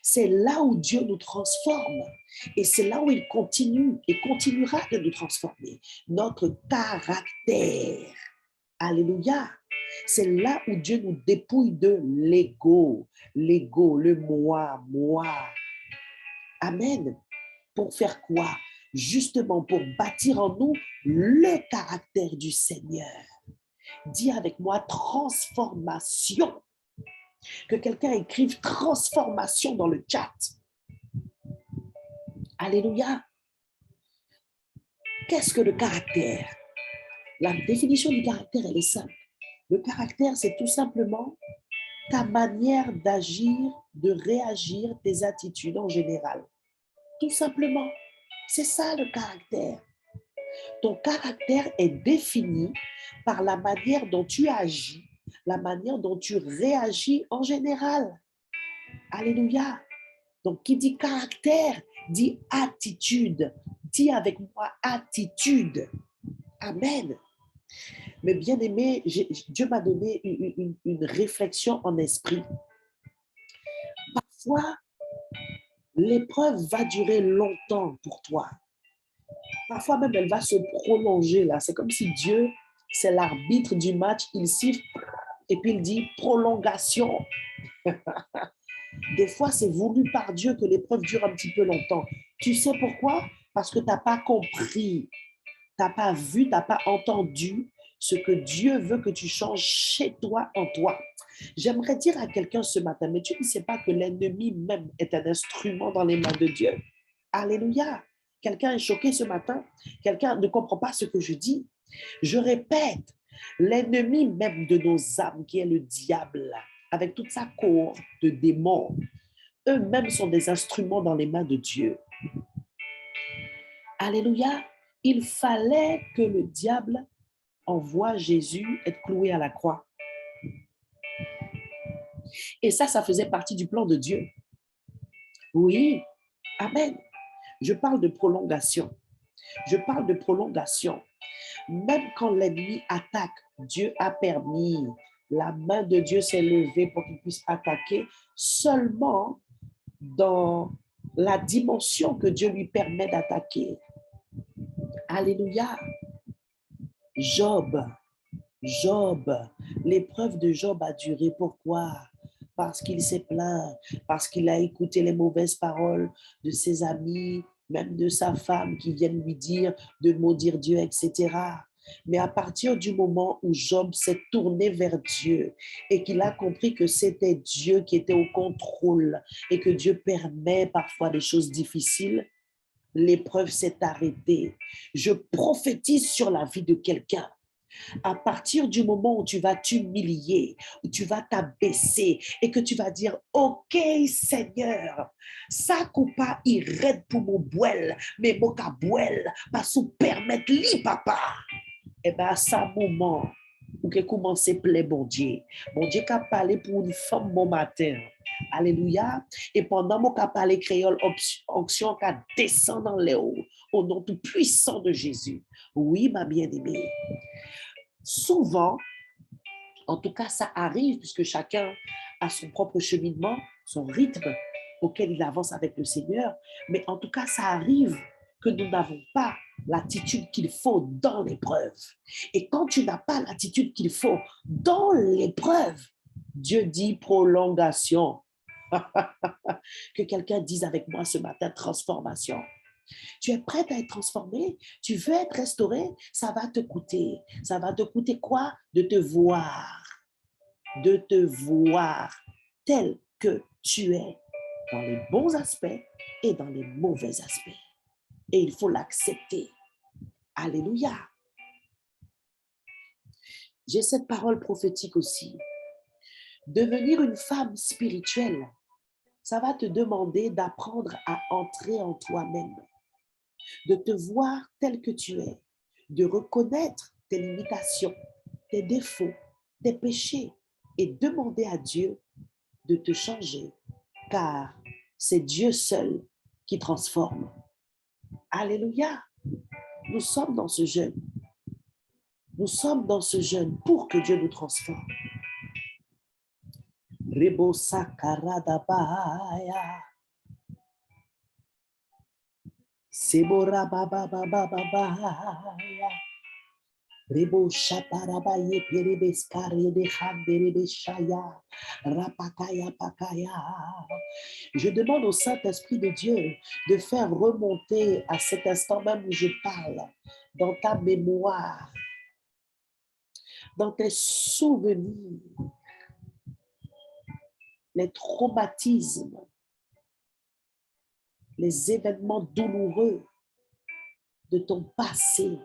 C'est là où Dieu nous transforme et c'est là où il continue et continuera de nous transformer. Notre caractère. Alléluia. C'est là où Dieu nous dépouille de l'ego, le moi. Amen. Pour faire quoi? Justement pour bâtir en nous le caractère du Seigneur. Dis avec moi transformation. Que quelqu'un écrive transformation dans le chat. Alléluia. Qu'est-ce que le caractère? La définition du caractère, elle est simple. Le caractère, c'est tout simplement ta manière d'agir, de réagir, tes attitudes en général. Tout simplement. C'est ça le caractère. Ton caractère est défini par la manière dont tu agis, la manière dont tu réagis en général. Alléluia. Donc, qui dit caractère, dit attitude. Dis avec moi attitude. Amen. Mais bien aimé, Dieu m'a donné une réflexion en esprit. Parfois, l'épreuve va durer longtemps pour toi. Parfois même, elle va se prolonger là. C'est comme si Dieu, c'est l'arbitre du match. Il siffle et puis il dit prolongation. Des fois, c'est voulu par Dieu que l'épreuve dure un petit peu longtemps. Tu sais pourquoi? Parce que tu n'as pas compris, tu n'as pas vu, tu n'as pas entendu ce que Dieu veut que tu changes chez toi, en toi. J'aimerais dire à quelqu'un ce matin, mais tu ne sais pas que l'ennemi même est un instrument dans les mains de Dieu. Alléluia. Quelqu'un est choqué ce matin. Quelqu'un ne comprend pas ce que je dis. Je répète, l'ennemi même de nos âmes, qui est le diable, avec toute sa cohorte de démons, eux-mêmes sont des instruments dans les mains de Dieu. Alléluia. Il fallait que le diable envoie Jésus être cloué à la croix. Et ça faisait partie du plan de Dieu. Oui, amen. Je parle de prolongation. Je parle de prolongation. Même quand l'ennemi attaque, Dieu a permis. La main de Dieu s'est levée pour qu'il puisse attaquer seulement dans la dimension que Dieu lui permet d'attaquer. Alléluia. Job, Job, l'épreuve de Job a duré. Pourquoi? Parce qu'il s'est plaint, parce qu'il a écouté les mauvaises paroles de ses amis, même de sa femme qui viennent lui dire de maudire Dieu, etc. Mais à partir du moment où Job s'est tourné vers Dieu et qu'il a compris que c'était Dieu qui était au contrôle et que Dieu permet parfois des choses difficiles, l'épreuve s'est arrêtée. Je prophétise sur la vie de quelqu'un. À partir du moment où tu vas t'humilier, où tu vas t'abaisser et que tu vas dire, OK Seigneur, ça coupa irrête pour mon bouel, mais mon cabouel, parce que permettre li papa. Et bien à ce moment, où que commence plaît bon Dieu. Bon Dieu qui a parlé pour une femme bon matin. Alléluia. Et pendant mon qui parlé créole, onction qui descend dans les hauts, au nom tout puissant de Jésus. Oui, ma bien-aimée. Souvent, en tout cas, ça arrive puisque chacun a son propre cheminement, son rythme auquel il avance avec le Seigneur. Mais en tout cas, ça arrive que nous n'avons pas l'attitude qu'il faut dans l'épreuve. Et quand tu n'as pas l'attitude qu'il faut dans l'épreuve, Dieu dit prolongation. Que quelqu'un dise avec moi ce matin, transformation. Tu es prête à être transformé, tu veux être restauré, ça va te coûter. Ça va te coûter quoi? De te voir tel que tu es dans les bons aspects et dans les mauvais aspects. Et il faut l'accepter. Alléluia. J'ai cette parole prophétique aussi. Devenir une femme spirituelle, ça va te demander d'apprendre à entrer en toi-même, de te voir tel que tu es, de reconnaître tes limitations, tes défauts, tes péchés et demander à Dieu de te changer, car c'est Dieu seul qui transforme. Alléluia. Nous sommes dans ce jeûne. Nous sommes dans ce jeûne pour que Dieu nous transforme. Rebo sakarada bahaya. Sebora baba baba baba. Rebo shaparabaye perebeskare de handerebe shaya. Rapakaya pakaya. Je demande au Saint-Esprit de Dieu de faire remonter à cet instant même où je parle, dans ta mémoire, dans tes souvenirs, les traumatismes, les événements douloureux de ton passé.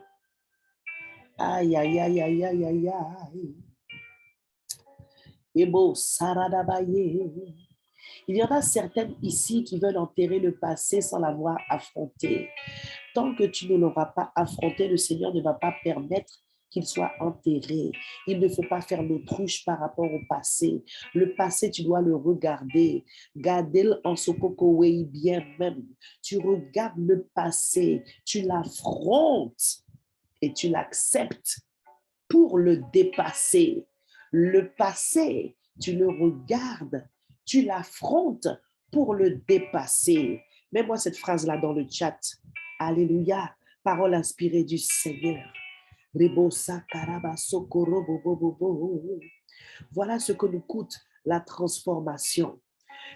Aïe, aïe, aïe, aïe, aïe, aïe, aïe. Ebo saradabaye. Il y en a certaines ici qui veulent enterrer le passé sans l'avoir affronté. Tant que tu ne l'auras pas affronté, le Seigneur ne va pas permettre qu'il soit enterré. Il ne faut pas faire l'autruche par rapport au passé. Le passé, tu dois le regarder. Garde-le en sokokowei bien même. Tu regardes le passé, tu l'affrontes et tu l'acceptes pour le dépasser. Le passé, tu le regardes, tu l'affrontes pour le dépasser. Mets-moi cette phrase-là dans le chat. Alléluia. Parole inspirée du Seigneur. Voilà ce que nous coûte la transformation.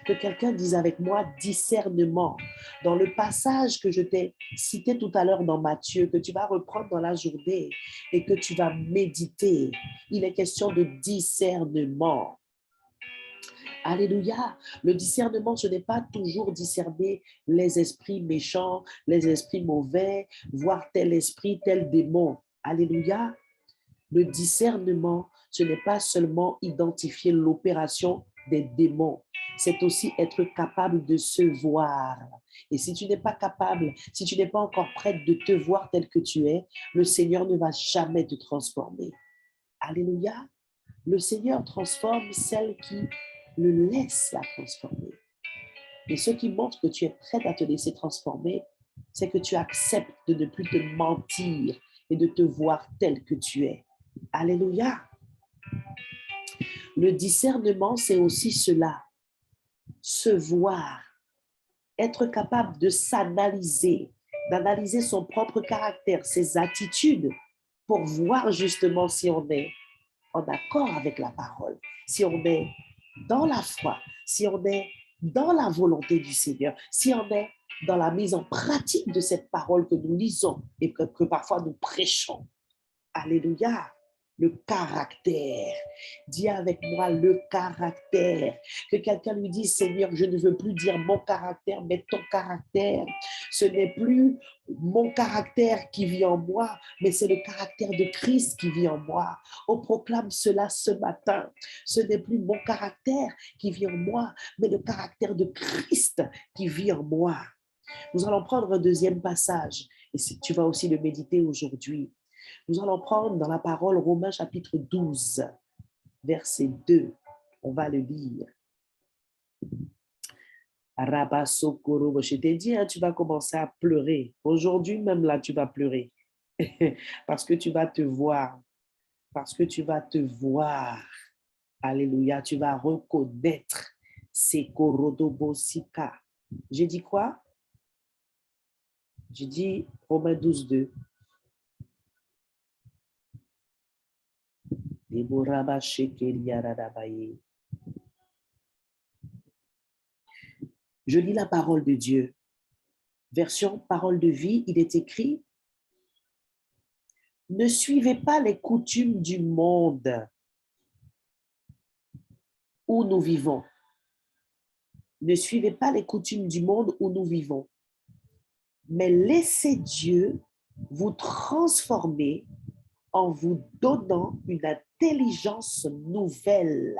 Que quelqu'un dise avec moi discernement. Dans le passage que je t'ai cité tout à l'heure dans Matthieu, que tu vas reprendre dans la journée et que tu vas méditer, il est question de discernement. Alléluia. Le discernement, ce n'est pas toujours discerner les esprits méchants, les esprits mauvais, voir tel esprit, tel démon. Alléluia. Le discernement, ce n'est pas seulement identifier l'opération des démons, c'est aussi être capable de se voir. Et si tu n'es pas capable, si tu n'es pas encore prête de te voir tel que tu es, le Seigneur ne va jamais te transformer. Alléluia. Le Seigneur transforme celle qui le laisse la transformer. Et ce qui montre que tu es prête à te laisser transformer, c'est que tu acceptes de ne plus te mentir et de te voir tel que tu es. Alléluia. Le discernement, c'est aussi cela. Se voir, être capable de s'analyser, d'analyser son propre caractère, ses attitudes, pour voir justement si on est en accord avec la parole, si on est dans la foi, si on est dans la volonté du Seigneur, si on est dans la mise en pratique de cette parole que nous lisons et que parfois nous prêchons. Alléluia. Le caractère. Dis avec moi le caractère. Que quelqu'un lui dise, Seigneur, je ne veux plus dire mon caractère, mais ton caractère. Ce n'est plus mon caractère qui vit en moi, mais c'est le caractère de Christ qui vit en moi. On proclame cela ce matin. Ce n'est plus mon caractère qui vit en moi, mais le caractère de Christ qui vit en moi. Nous allons prendre un deuxième passage, et tu vas aussi le méditer aujourd'hui. Nous allons prendre dans la parole Romains chapitre 12, verset 2. On va le lire. Rabasokoro, je t'ai dit, hein, tu vas commencer à pleurer. Aujourd'hui, même là, tu vas pleurer. Parce que tu vas te voir. Parce que tu vas te voir. Alléluia, tu vas reconnaître. Sekorodobosika. J'ai dit quoi? J'ai dit Romains 12, 2. Je lis la parole de Dieu. Version parole de vie, il est écrit: ne suivez pas les coutumes du monde où nous vivons. Ne suivez pas les coutumes du monde où nous vivons, mais laissez Dieu vous transformer en vous donnant une intelligence nouvelle.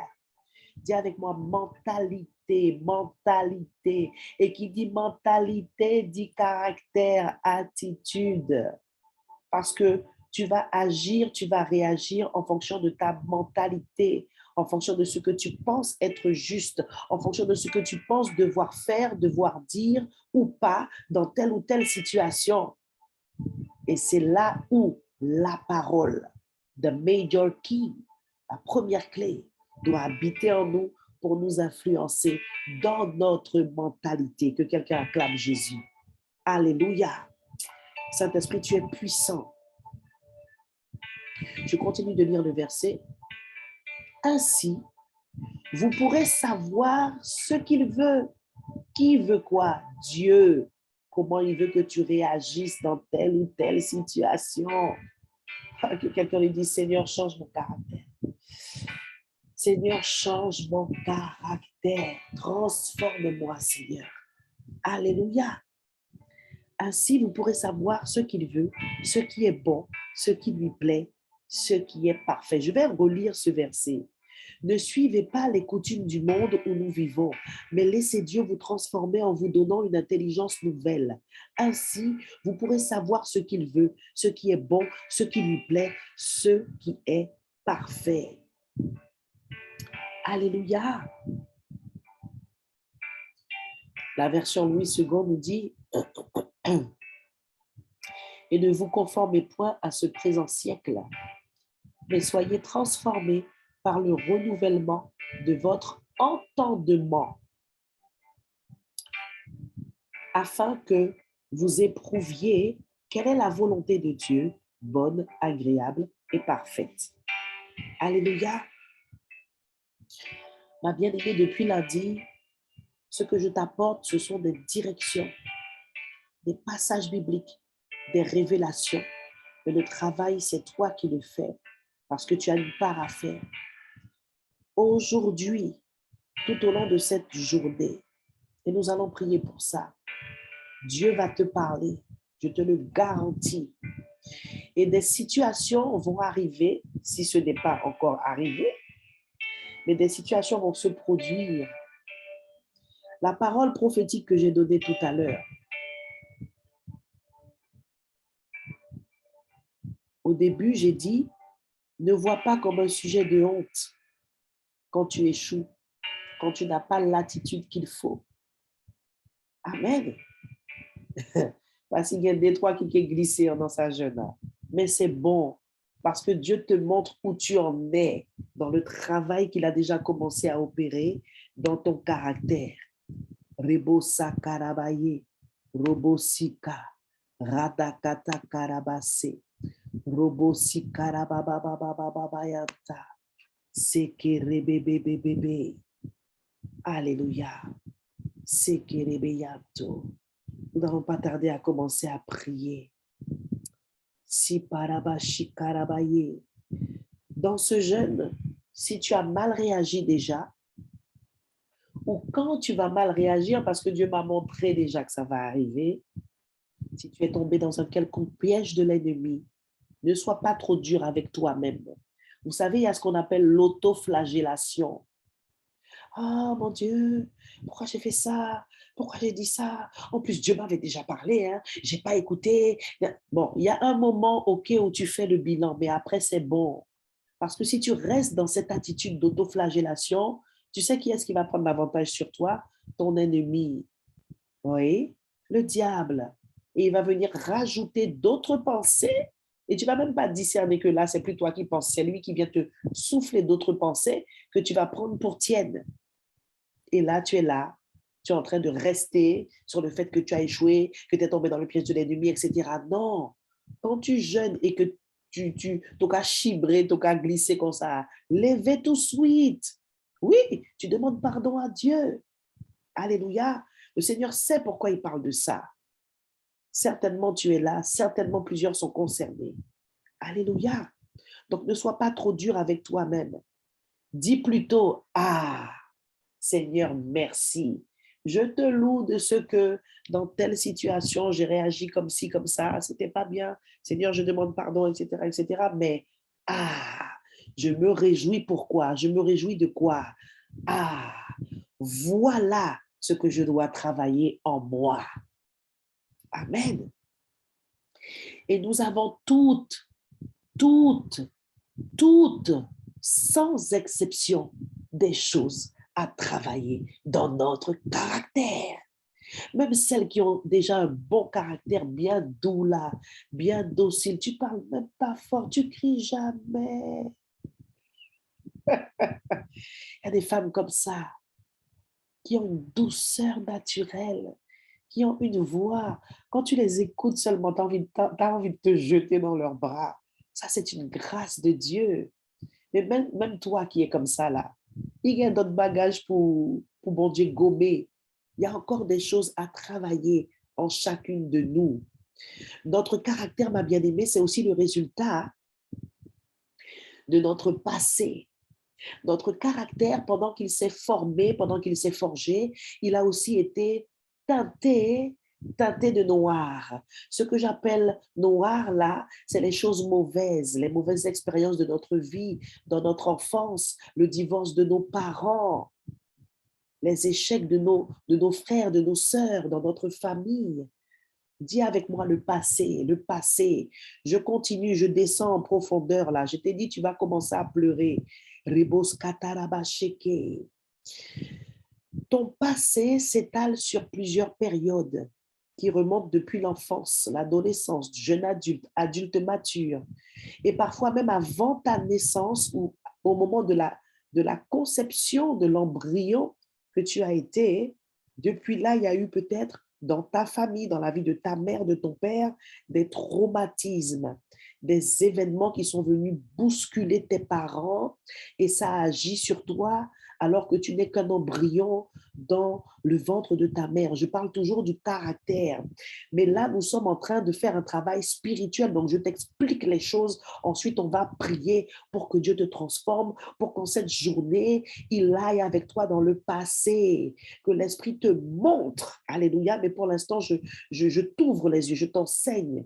Dis avec moi, mentalité, mentalité. Et qui dit mentalité, dit caractère, attitude. Parce que tu vas agir, tu vas réagir en fonction de ta mentalité, en fonction de ce que tu penses être juste, en fonction de ce que tu penses devoir faire, devoir dire ou pas dans telle ou telle situation. Et c'est là où la parole, the major key, la première clé, doit habiter en nous pour nous influencer dans notre mentalité. Que quelqu'un acclame Jésus. Alléluia. Saint-Esprit, tu es puissant. Je continue de lire le verset. Ainsi, vous pourrez savoir ce qu'il veut. Qui veut quoi? Dieu. Comment il veut que tu réagisses dans telle ou telle situation. Que quelqu'un lui dise, Seigneur, change mon caractère. Seigneur, change mon caractère. Transforme-moi, Seigneur. Alléluia. Ainsi, vous pourrez savoir ce qu'il veut, ce qui est bon, ce qui lui plaît, ce qui est parfait. Je vais relire ce verset. Ne suivez pas les coutumes du monde où nous vivons, mais laissez Dieu vous transformer en vous donnant une intelligence nouvelle. Ainsi, vous pourrez savoir ce qu'il veut, ce qui est bon, ce qui lui plaît, ce qui est parfait. Alléluia. La version Louis II nous dit « Et ne vous conformez point à ce présent siècle, mais soyez transformés par le renouvellement de votre entendement, afin que vous éprouviez quelle est la volonté de Dieu, bonne, agréable et parfaite. » Alléluia. Ma bien-aimée, depuis lundi, ce que je t'apporte, ce sont des directions, des passages bibliques, des révélations. Mais le travail, c'est toi qui le fais, parce que tu as une part à faire. Aujourd'hui, tout au long de cette journée, et nous allons prier pour ça, Dieu va te parler, je te le garantis. Et des situations vont arriver, si ce n'est pas encore arrivé, mais des situations vont se produire. La parole prophétique que j'ai donnée tout à l'heure, au début, j'ai dit, ne vois pas comme un sujet de honte quand tu échoues, quand tu n'as pas l'attitude qu'il faut. Amen. Parce qu'il y a des trois qui sont glissés dans sa jeune. Mais c'est bon, parce que Dieu te montre où tu en es dans le travail qu'il a déjà commencé à opérer dans ton caractère. Rebosa karabaye, robosika, radakata karabase, robosi karabababababayanta, Sekerebebebebe. Alléluia. Sekerebeyanto. Nous n'allons pas tarder à commencer à prier. Si parabashikarabaye. Dans ce jeûne, si tu as mal réagi déjà, ou quand tu vas mal réagir, parce que Dieu m'a montré déjà que ça va arriver, si tu es tombé dans un quelconque piège de l'ennemi, ne sois pas trop dur avec toi-même. Vous savez, il y a ce qu'on appelle l'autoflagellation. Oh mon Dieu, pourquoi j'ai fait ça? Pourquoi j'ai dit ça? En plus, Dieu m'avait déjà parlé, hein? Je n'ai pas écouté. Bon, il y a un moment, OK, où tu fais le bilan, mais après, c'est bon. Parce que si tu restes dans cette attitude d'autoflagellation, tu sais qui est-ce qui va prendre l'avantage sur toi? Ton ennemi. Oui, le diable. Et il va venir rajouter d'autres pensées. Et tu ne vas même pas discerner que là, c'est plus toi qui penses, c'est lui qui vient te souffler d'autres pensées que tu vas prendre pour tiennes. Et là, tu es en train de rester sur le fait que tu as échoué, que tu es tombé dans le piège de l'ennemi, etc. Non, quand tu jeûnes et que tu as chibré, tu as glissé comme ça, levez tout de suite. Oui, tu demandes pardon à Dieu. Alléluia. Le Seigneur sait pourquoi il parle de ça. Certainement, tu es là. Certainement, plusieurs sont concernés. Alléluia. Donc, ne sois pas trop dur avec toi-même. Dis plutôt, ah, Seigneur, merci. Je te loue de ce que dans telle situation, j'ai réagi comme ci, comme ça. C'était pas bien. Seigneur, je demande pardon, etc., etc. Mais, ah, je me réjouis. Pourquoi? Je me réjouis de quoi? Ah, voilà ce que je dois travailler en moi. Amen. Et nous avons toutes, sans exception, des choses à travailler dans notre caractère. Même celles qui ont déjà un bon caractère, bien doux là, bien docile. Tu parles même pas fort, tu cries jamais. Il y a des femmes comme ça, qui ont une douceur naturelle, qui ont une voix. Quand tu les écoutes seulement, tu as envie de te jeter dans leurs bras. Ça, c'est une grâce de Dieu. Mais même toi qui es comme ça, là, il y a d'autres bagages pour bon Dieu gommer. Il y a encore des choses à travailler en chacune de nous. Notre caractère, ma bien-aimée, c'est aussi le résultat de notre passé. Notre caractère, pendant qu'il s'est formé, pendant qu'il s'est forgé, il a aussi été teinté, teinté de noir. Ce que j'appelle noir, là, c'est les choses mauvaises, les mauvaises expériences de notre vie, dans notre enfance, le divorce de nos parents, les échecs de nos frères, de nos sœurs, dans notre famille. Dis avec moi le passé, le passé. Je continue, je descends en profondeur là. Je t'ai dit, tu vas commencer à pleurer. Ribos katarabasheke. Ton passé s'étale sur plusieurs périodes qui remontent depuis l'enfance, l'adolescence, jeune adulte, adulte mature, et parfois même avant ta naissance ou au moment de la conception de l'embryon que tu as été. Depuis là, il y a eu peut-être dans ta famille, dans la vie de ta mère, de ton père, des traumatismes, des événements qui sont venus bousculer tes parents et ça agit sur toi alors que tu n'es qu'un embryon dans le ventre de ta mère. Je parle toujours du caractère. Mais là, nous sommes en train de faire un travail spirituel. Donc, je t'explique les choses. Ensuite, on va prier pour que Dieu te transforme, pour qu'en cette journée, il aille avec toi dans le passé, que l'Esprit te montre. Alléluia. Mais pour l'instant, je t'ouvre les yeux, je t'enseigne.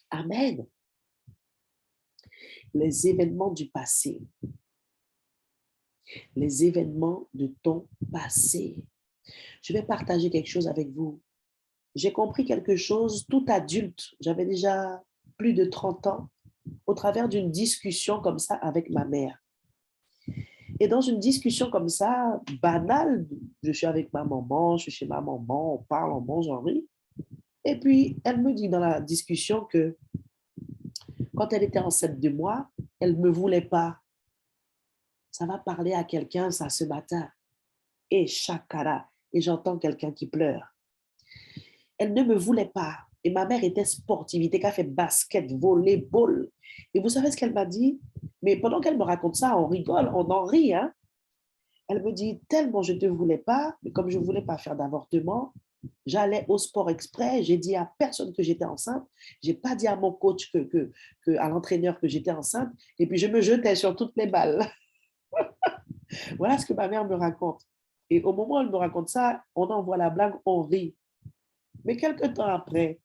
Amen. Les événements du passé. Les événements de ton passé. Je vais partager quelque chose avec vous. J'ai compris quelque chose tout adulte. J'avais déjà plus de 30 ans au travers d'une discussion comme ça avec ma mère. Et dans une discussion comme ça, banale, je suis avec ma maman, je suis chez ma maman, on parle, on mange, on rit. Et puis, elle me dit dans la discussion que quand elle était enceinte de moi, elle ne me voulait pas. Ça va parler à quelqu'un, ça, ce matin. Et chakara, et j'entends quelqu'un qui pleure. Elle ne me voulait pas. Et ma mère était sportive, elle a fait basket, volleyball. Et vous savez ce qu'elle m'a dit? Mais pendant qu'elle me raconte ça, on rigole, on en rit, hein. Elle me dit, tellement je ne te voulais pas, mais comme je ne voulais pas faire d'avortement, j'allais au sport exprès, j'ai dit à personne que j'étais enceinte, je n'ai pas dit à mon coach, à l'entraîneur que j'étais enceinte, et puis je me jetais sur toutes les balles. Voilà ce que ma mère me raconte. Et au moment où elle me raconte ça, on envoie la blague, on rit. Mais quelques temps après,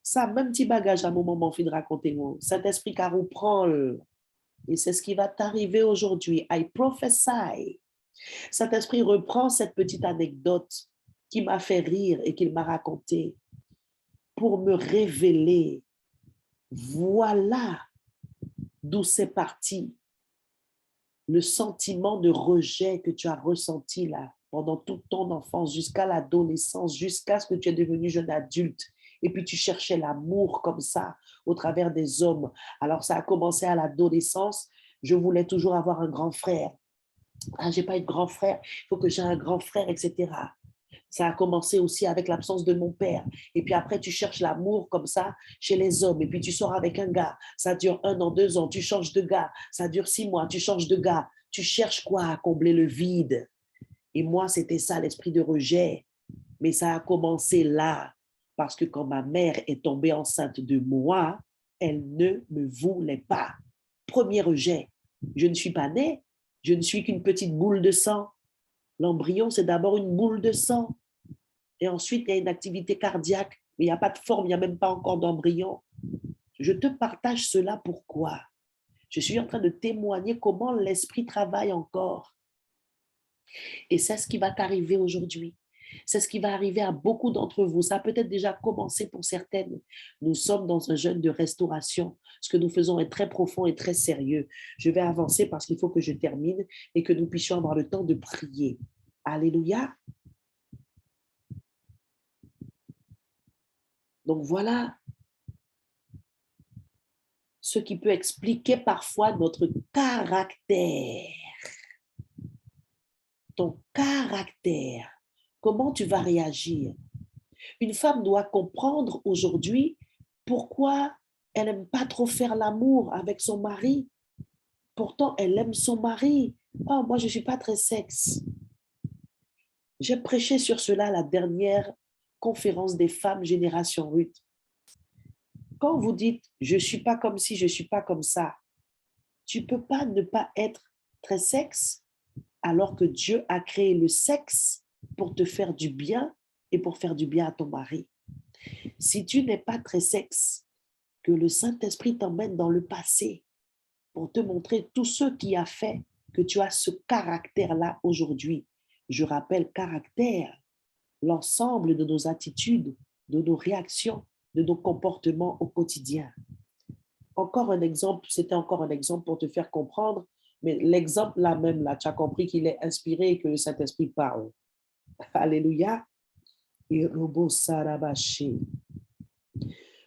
ça, même petit bagage à mon moment, fin de raconter, Saint-Esprit car reprend, et c'est ce qui va t'arriver aujourd'hui. I prophesy. Saint-Esprit reprend cette petite anecdote qui m'a fait rire et qu'il m'a racontée pour me révéler, voilà d'où c'est parti le sentiment de rejet que tu as ressenti là pendant toute ton enfance, jusqu'à l'adolescence, jusqu'à ce que tu es devenu jeune adulte. Et puis tu cherchais l'amour comme ça au travers des hommes. Alors ça a commencé à l'adolescence. Je voulais toujours avoir un grand frère. Ah, j'ai pas eu de grand frère, il faut que j'ai un grand frère, etc. Ça a commencé aussi avec l'absence de mon père. Et puis après, tu cherches l'amour comme ça chez les hommes. Et puis tu sors avec un gars. Ça dure 1 an, 2 ans. Tu changes de gars. Ça dure 6 mois. Tu changes de gars. Tu cherches quoi à combler le vide. Et moi, c'était ça, l'esprit de rejet. Mais ça a commencé là. Parce que quand ma mère est tombée enceinte de moi, elle ne me voulait pas. Premier rejet. Je ne suis pas née. Je ne suis qu'une petite boule de sang. L'embryon, c'est d'abord une boule de sang. Et ensuite, il y a une activité cardiaque, mais il n'y a pas de forme, il n'y a même pas encore d'embryon. Je te partage cela pourquoi? Je suis en train de témoigner comment l'esprit travaille encore. Et c'est ce qui va t'arriver aujourd'hui. C'est ce qui va arriver à beaucoup d'entre vous. Ça a peut-être déjà commencé pour certaines. Nous sommes dans un jeûne de restauration. Ce que nous faisons est très profond et très sérieux. Je vais avancer parce qu'il faut que je termine et que nous puissions avoir le temps de prier. Alléluia. Donc voilà ce qui peut expliquer parfois notre caractère. Ton caractère. Comment tu vas réagir? Une femme doit comprendre aujourd'hui pourquoi elle n'aime pas trop faire l'amour avec son mari. Pourtant, elle aime son mari. Oh, moi, je ne suis pas très sexe. J'ai prêché sur cela à la dernière conférence des femmes Génération Ruth. Quand vous dites « je ne suis pas comme ci, je ne suis pas comme ça », tu ne peux pas ne pas être très sexe alors que Dieu a créé le sexe pour te faire du bien et pour faire du bien à ton mari. Si tu n'es pas très sexe, que le Saint-Esprit t'emmène dans le passé pour te montrer tout ce qui a fait que tu as ce caractère-là aujourd'hui. Je rappelle caractère, l'ensemble de nos attitudes, de nos réactions, de nos comportements au quotidien. Encore un exemple, c'était encore un exemple pour te faire comprendre, mais l'exemple là même, là, tu as compris qu'il est inspiré et que le Saint-Esprit parle. Alléluia. Et Robo Sarabaché.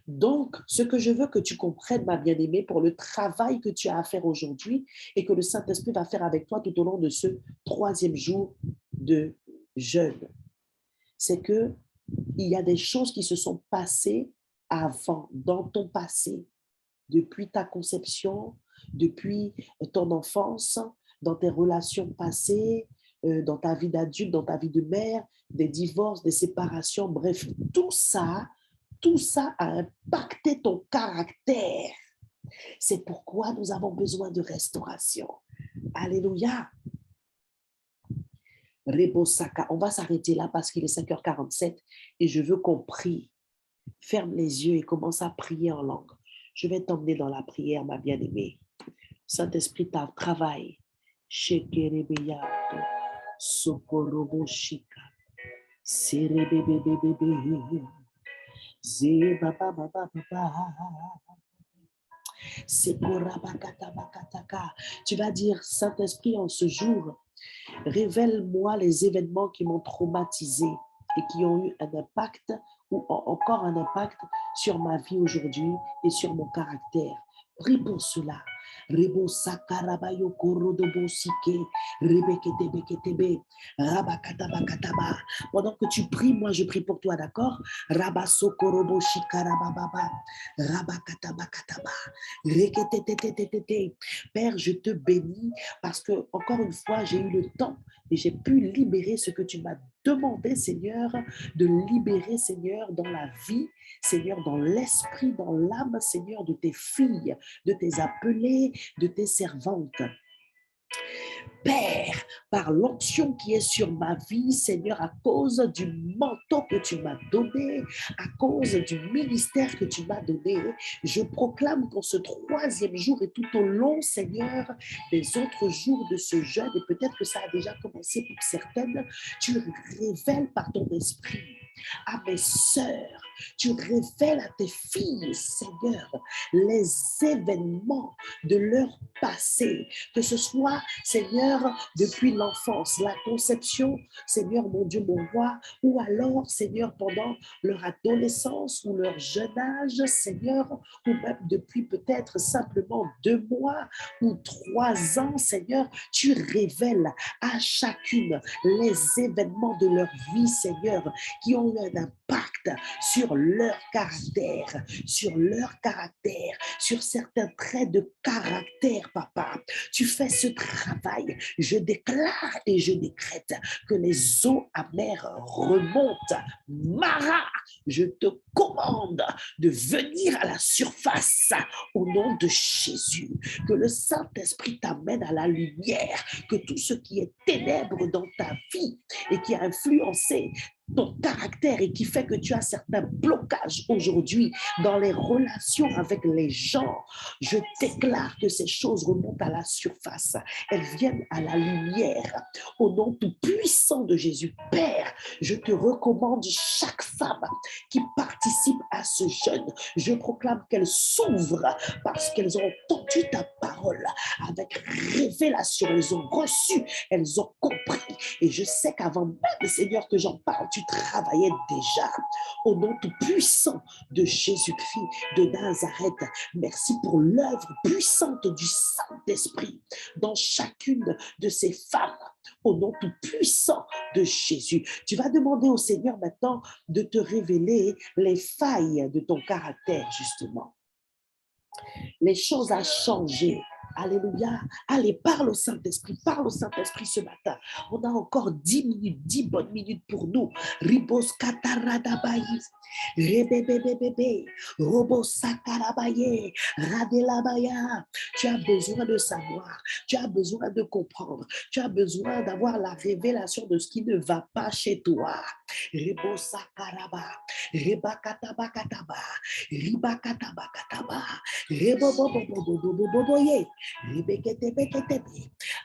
Donc, ce que je veux que tu comprennes, ma bien-aimée, pour le travail que tu as à faire aujourd'hui et que le Saint-Esprit va faire avec toi tout au long de ce 3e jour de jeûne, c'est que il y a des choses qui se sont passées avant, dans ton passé, depuis ta conception, depuis ton enfance, dans tes relations passées, dans ta vie d'adulte, dans ta vie de mère, des divorces, des séparations, bref, tout ça a impacté ton caractère. C'est pourquoi nous avons besoin de restauration. Alléluia. Rebosaka, on va s'arrêter là parce qu'il est 5h47 et je veux qu'on prie. Ferme les yeux et commence à prier en langue. Je vais t'emmener dans la prière, ma bien-aimée. Saint-Esprit, travaille. Shekerebeyato, sokoroboshika, serebebebebebe, zebababababa, sekorabakatabakataka. Tu vas dire, Saint-Esprit, en ce jour, révèle-moi les événements qui m'ont traumatisé et qui ont eu un impact ou ont encore un impact sur ma vie aujourd'hui et sur mon caractère. Prie pour cela. Rebo sakarabayo korodobo sike. Rebeketebeketebe. Rabakatabakataba. Pendant que tu pries, moi je prie pour toi, d'accord? Rabasokorobo shikarabababa. Rabakatabakataba. Reketetetetetete. Père, je te bénis parce que, encore une fois, j'ai eu le temps et j'ai pu libérer ce que tu m'as demandé, Seigneur, de libérer, Seigneur, dans la vie, Seigneur, dans l'esprit, dans l'âme, Seigneur, de tes filles, de tes appelées, de tes servantes. Père, par l'onction qui est sur ma vie, Seigneur, à cause du manteau que tu m'as donné, à cause du ministère que tu m'as donné, je proclame qu'en ce troisième jour et tout au long, Seigneur, des autres jours de ce jeûne, et peut-être que ça a déjà commencé pour certaines, tu révèles par ton esprit à mes sœurs, tu révèles à tes filles, Seigneur, les événements de leur passé, que ce soit, Seigneur, depuis l'enfance, la conception, Seigneur, mon Dieu, mon roi, ou alors, Seigneur, pendant leur adolescence ou leur jeune âge, Seigneur, ou même depuis peut-être simplement 2 mois ou 3 ans, Seigneur, tu révèles à chacune les événements de leur vie, Seigneur, qui ont eu un impact sur leur caractère, sur certains traits de caractère, papa. Tu fais ce travail. Je déclare et je décrète que les eaux amères remontent. Mara, je te commande de venir à la surface au nom de Jésus. Que le Saint-Esprit t'amène à la lumière, que tout ce qui est ténèbres dans ta vie et qui a influencé ton caractère et qui fait que tu as certains blocages aujourd'hui dans les relations avec les gens, je déclare que ces choses remontent à la surface. Elles viennent à la lumière. Au nom tout puissant de Jésus, Père, je te recommande chaque femme qui participe à ce jeûne. Je proclame qu'elles s'ouvrent parce qu'elles ont entendu ta parole avec révélation. Elles ont reçu, elles ont compris. Et je sais qu'avant même, Seigneur, que j'en parle, tu travaillais déjà. Au nom tout puissant de Jésus-Christ de Nazareth, merci pour l'œuvre puissante du Saint-Esprit dans chacune de ces femmes. Au nom tout puissant de Jésus. Tu vas demander au Seigneur maintenant de te révéler les failles de ton caractère, justement. Les choses à changer. Alléluia. Allez, parle au Saint-Esprit. Parle au Saint-Esprit ce matin. On a encore 10 minutes, 10 bonnes minutes pour nous. Ribos kataradabayi. Rebebebebebe. Robos sakarabaye. Radelabaya. Tu as besoin de savoir. Tu as besoin de comprendre. Tu as besoin d'avoir la révélation de ce qui ne va pas chez toi. Ribos sakaraba. Rebakatabakataba. Ribakatabakataba.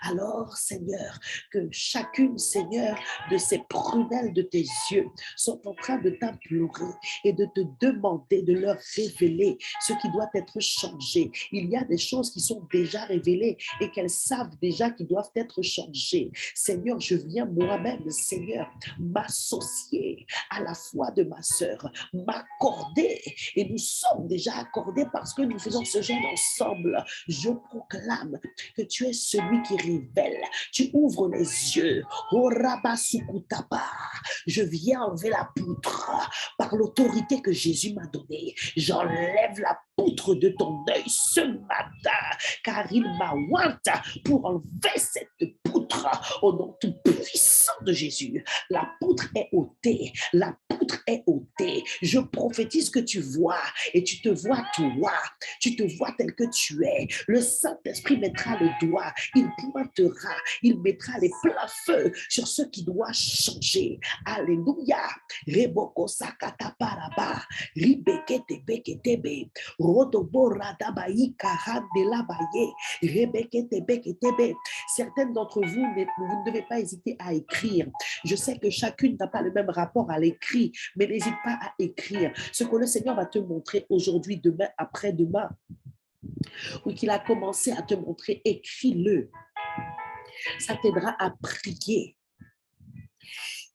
Alors, Seigneur, que chacune, Seigneur, de ces prunelles de tes yeux sont en train de t'implorer et de te demander de leur révéler ce qui doit être changé. Il y a des choses qui sont déjà révélées et qu'elles savent déjà qui doivent être changées. Seigneur, je viens moi-même, Seigneur, m'associer à la foi de ma sœur, m'accorder, et nous sommes déjà accordés parce que nous faisons ce jeûne ensemble. Je proclame que tu es celui qui révèle. Tu ouvres les yeux. Oh, Rabasukutaba. Je viens enlever la poutre par l'autorité que Jésus m'a donnée. J'enlève la poutre de ton œil ce matin, car il m'a oint pour enlever cette poutre au nom tout puissant de Jésus. La poutre est ôtée. La poutre est ôtée. Je prophétise que tu vois et tu te vois toi. Tu te vois tel que tu es. Le Saint-Esprit mettra le doigt. Il pointera. Il mettra les pleins feux sur ce qui doit changer. Alléluia. Reboko sakata paraba. Ribekete beketebe. Rodobo radabayi karandelabaye. Rebekete beketebe. Certaines d'entre vous, vous ne devez pas hésiter à écrire. Je sais que chacune n'a pas le même rapport à l'écrit, mais n'hésite pas à écrire. Ce que le Seigneur va te montrer aujourd'hui, demain, après-demain, ou qu'il a commencé à te montrer, écris-le. Ça t'aidera à prier.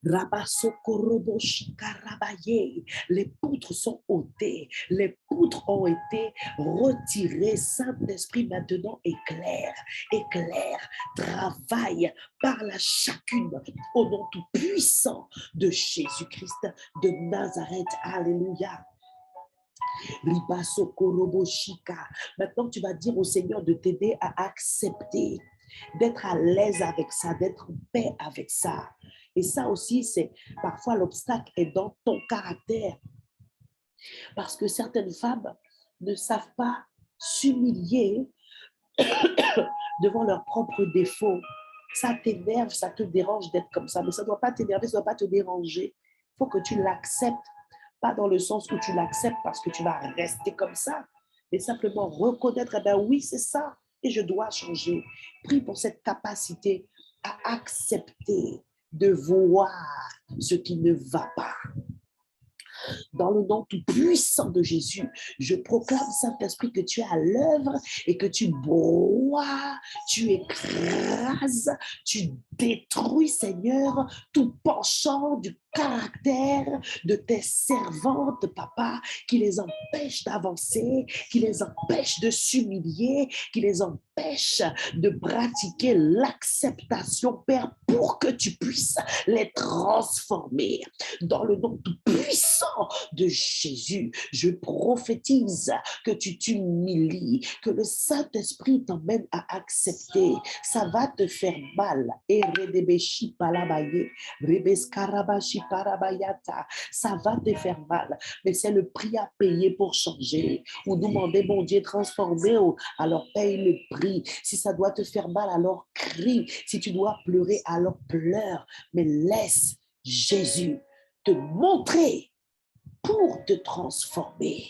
Rabasokoroboshikarabaye. Les poutres sont ôtées. Les poutres ont été retirées. Saint-Esprit, maintenant éclaire, éclaire, travaille, parle à chacune au nom tout puissant de Jésus-Christ de Nazareth. Alléluia. Ribasokoroboshika. Maintenant, tu vas dire au Seigneur de t'aider à accepter, d'être à l'aise avec ça, d'être en paix avec ça. Et ça aussi, c'est parfois l'obstacle est dans ton caractère. Parce que certaines femmes ne savent pas s'humilier devant leurs propres défauts. Ça t'énerve, ça te dérange d'être comme ça, mais ça ne doit pas t'énerver, ça ne doit pas te déranger. Il faut que tu l'acceptes, pas dans le sens où tu l'acceptes parce que tu vas rester comme ça, mais simplement reconnaître, eh bien oui, c'est ça, et je dois changer. Prie pour cette capacité à accepter, de voir ce qui ne va pas. Dans le nom tout puissant de Jésus, je proclame, Saint-Esprit, que tu es à l'œuvre et que tu broies, tu écrases, tu détruis, Seigneur, tout penchant du caractère de tes servantes, papa, qui les empêche d'avancer, qui les empêche de s'humilier, qui les empêche de pratiquer l'acceptation, Père, pour que tu puisses les transformer. Dans le nom tout puissant de Jésus, je prophétise que tu t'humilies, que le Saint-Esprit t'emmène à accepter. Ça va te faire mal. Ça va te faire mal, mais c'est le prix à payer pour changer. Ou demander, mon Dieu, transformer, alors paye le prix. Si ça doit te faire mal, alors crie. Si tu dois pleurer, alors pleure. Mais laisse Jésus te montrer pour te transformer.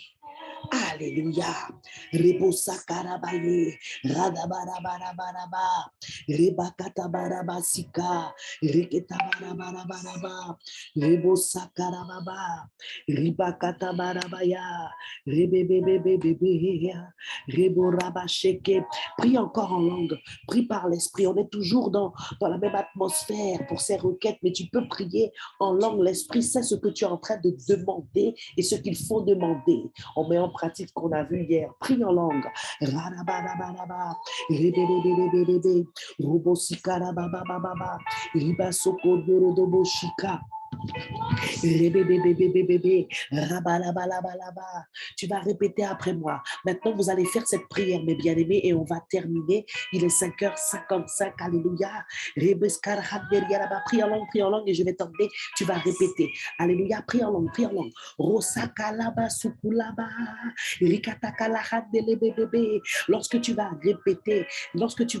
Alléluia. Rebosa karabaye, radabarabaraba, rebakatabarabasika, reketabarabarabaraba, rebosa karababa, ribakatabarabaya, rebebebebebebe, reborabasheke. Prie encore en langue, prie par l'esprit. On est toujours dans la même atmosphère pour ces requêtes, mais tu peux prier en langue. L'esprit sait ce que tu es en train de demander et ce qu'il faut demander. On met en pratique ce qu'on a vu hier. Prie en langue. Rarabarabara, rebebebebebebe, robosikarababababa, ribasokodorodoboshika. Tu vas répéter après moi. Maintenant, vous allez faire cette prière, mes bien-aimés, et on va terminer. Il est 5h55. Alléluia. Prie en langue, et je vais t'emmener. Tu vas répéter. Alléluia. Prie en langue, prie en langue. Rosakalaba sukulaba. Lorsque tu vas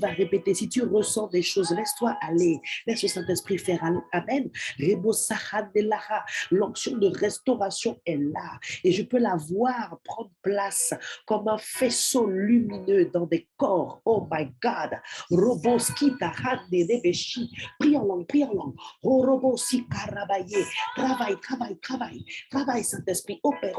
répéter, si tu ressens des choses, laisse-toi aller. Laisse le Saint-Esprit faire. Amen. L'onction de restauration est là et je peux la voir prendre place comme un faisceau lumineux dans des corps. Oh my God. Prie en langue, prie en langue. Travaille, Saint-Esprit. Opère.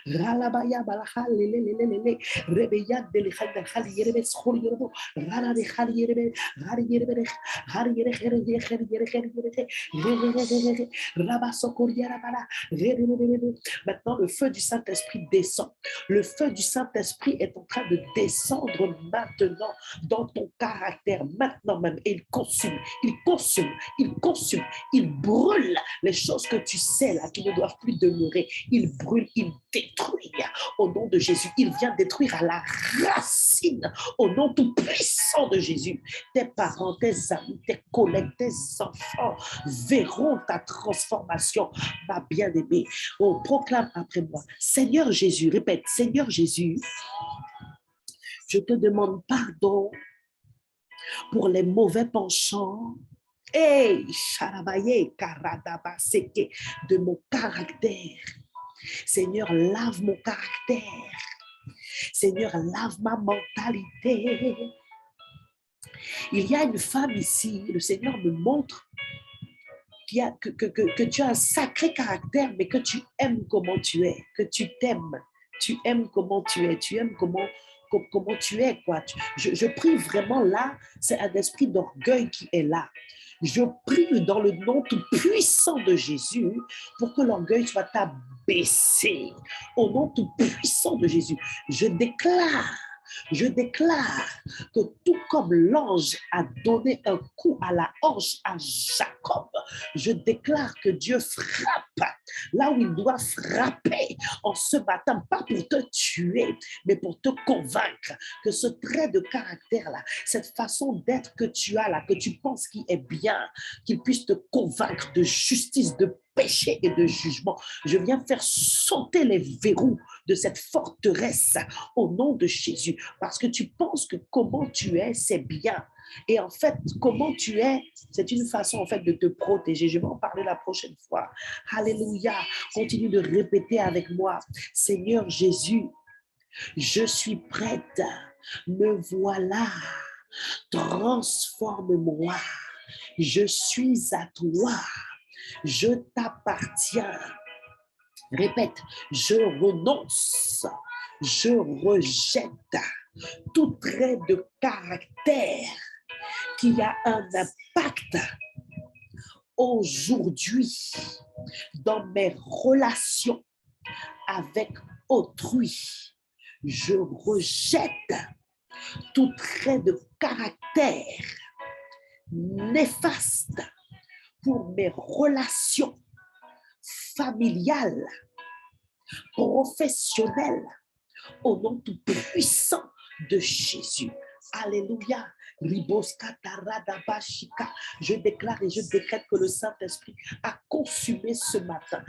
Ralabaya balaha lele rebeya de khali yerebe schol yerbo rala de khali yerebe maintenant le feu du Saint-Esprit descend. Le feu du Saint-Esprit est en train de descendre maintenant dans ton caractère maintenant même et il brûle les choses que tu sais là qui ne doivent plus demeurer. Il brûle, il détruit au nom de Jésus. Il vient détruire à la racine au nom tout puissant de Jésus. Tes parents, tes amis, tes collègues, tes enfants verront ta transformation, ma bien-aimée. Oh, proclame après moi. Seigneur Jésus, répète, Seigneur Jésus, je te demande pardon pour les mauvais penchants. Hey, Sharabaye, Karadabaseke, de mon caractère. Seigneur, lave mon caractère. Seigneur, lave ma mentalité. Il y a une femme ici, le Seigneur me montre que tu as un sacré caractère, mais que tu aimes comment tu es, que tu t'aimes. Tu aimes comment tu es, tu aimes comment tu es, quoi. Je prie vraiment là, c'est un esprit d'orgueil qui est là. Je prie dans le nom tout puissant de Jésus pour que l'orgueil soit abaissé. Au nom tout puissant de Jésus, je déclare que tout comme l'ange a donné un coup à la hanche à Jacob, je déclare que Dieu frappe là où il doit frapper en ce matin, pas pour te tuer, mais pour te convaincre que ce trait de caractère-là, cette façon d'être que tu as là, que tu penses qui est bien, qu'il puisse te convaincre de justice, de péché et de jugement. Je viens faire sauter les verrous de cette forteresse au nom de Jésus, parce que tu penses que comment tu es, c'est bien. Et en fait, comment tu es, c'est une façon en fait de te protéger. Je vais en parler la prochaine fois. Alléluia. Continue de répéter avec moi. Seigneur Jésus, je suis prête. Me voilà. Transforme-moi. Je suis à toi. Je t'appartiens. Répète, je renonce. Je rejette tout trait de caractère qui a un impact aujourd'hui dans mes relations avec autrui. Je rejette tout trait de caractère néfaste pour mes relations familiales, professionnelles, au nom tout puissant de Jésus. Alléluia. Je déclare et je décrète que le Saint-Esprit a consumé ce matin,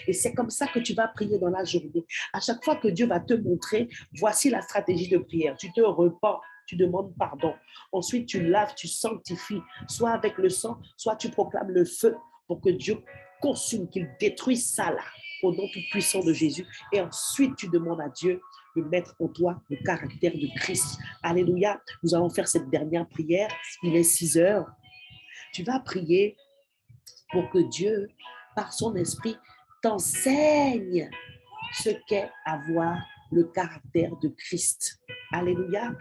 Et c'est comme ça que tu vas prier dans la journée. À chaque fois que Dieu va te montrer, voici la stratégie de prière. Tu te repens, tu demandes pardon. Ensuite, tu laves, tu sanctifies, soit avec le sang, soit tu proclames le feu pour que Dieu consume, qu'il détruise ça là, au nom tout puissant de Jésus. Et ensuite, tu demandes à Dieu de mettre en toi le caractère de Christ. Alléluia. Nous allons faire cette dernière prière. Il est 6 heures. Tu vas prier pour que Dieu, par son esprit, t'enseigne ce qu'est avoir le caractère de Christ. Alléluia.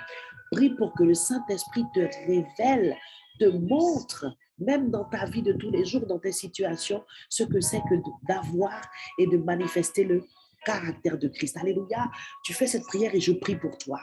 Prie pour que le Saint-Esprit te révèle, te montre, même dans ta vie de tous les jours, dans tes situations, ce que c'est que d'avoir et de manifester le caractère de Christ. Alléluia. Tu fais cette prière et je prie pour toi.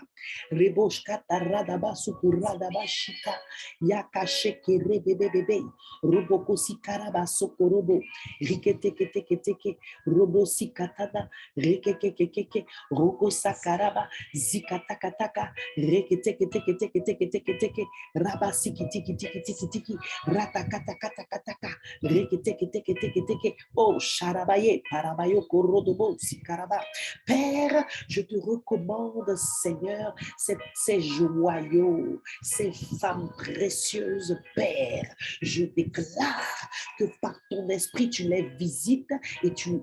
Reboshka taradaba sukuradaba shika yakasheke rebebebebe robokosi karaba sokorobo riketekekeke robosi katada rekekekeke rokosa karaba zikatakataka reketekekeke rabasi kitiki ratakatakataka reketekekeke oh sharabaye parabayo korodobo sikaraba. Père, je te recommande, Seigneur, ces joyaux, ces femmes précieuses, Père. Je déclare que par ton esprit, tu les visites et tu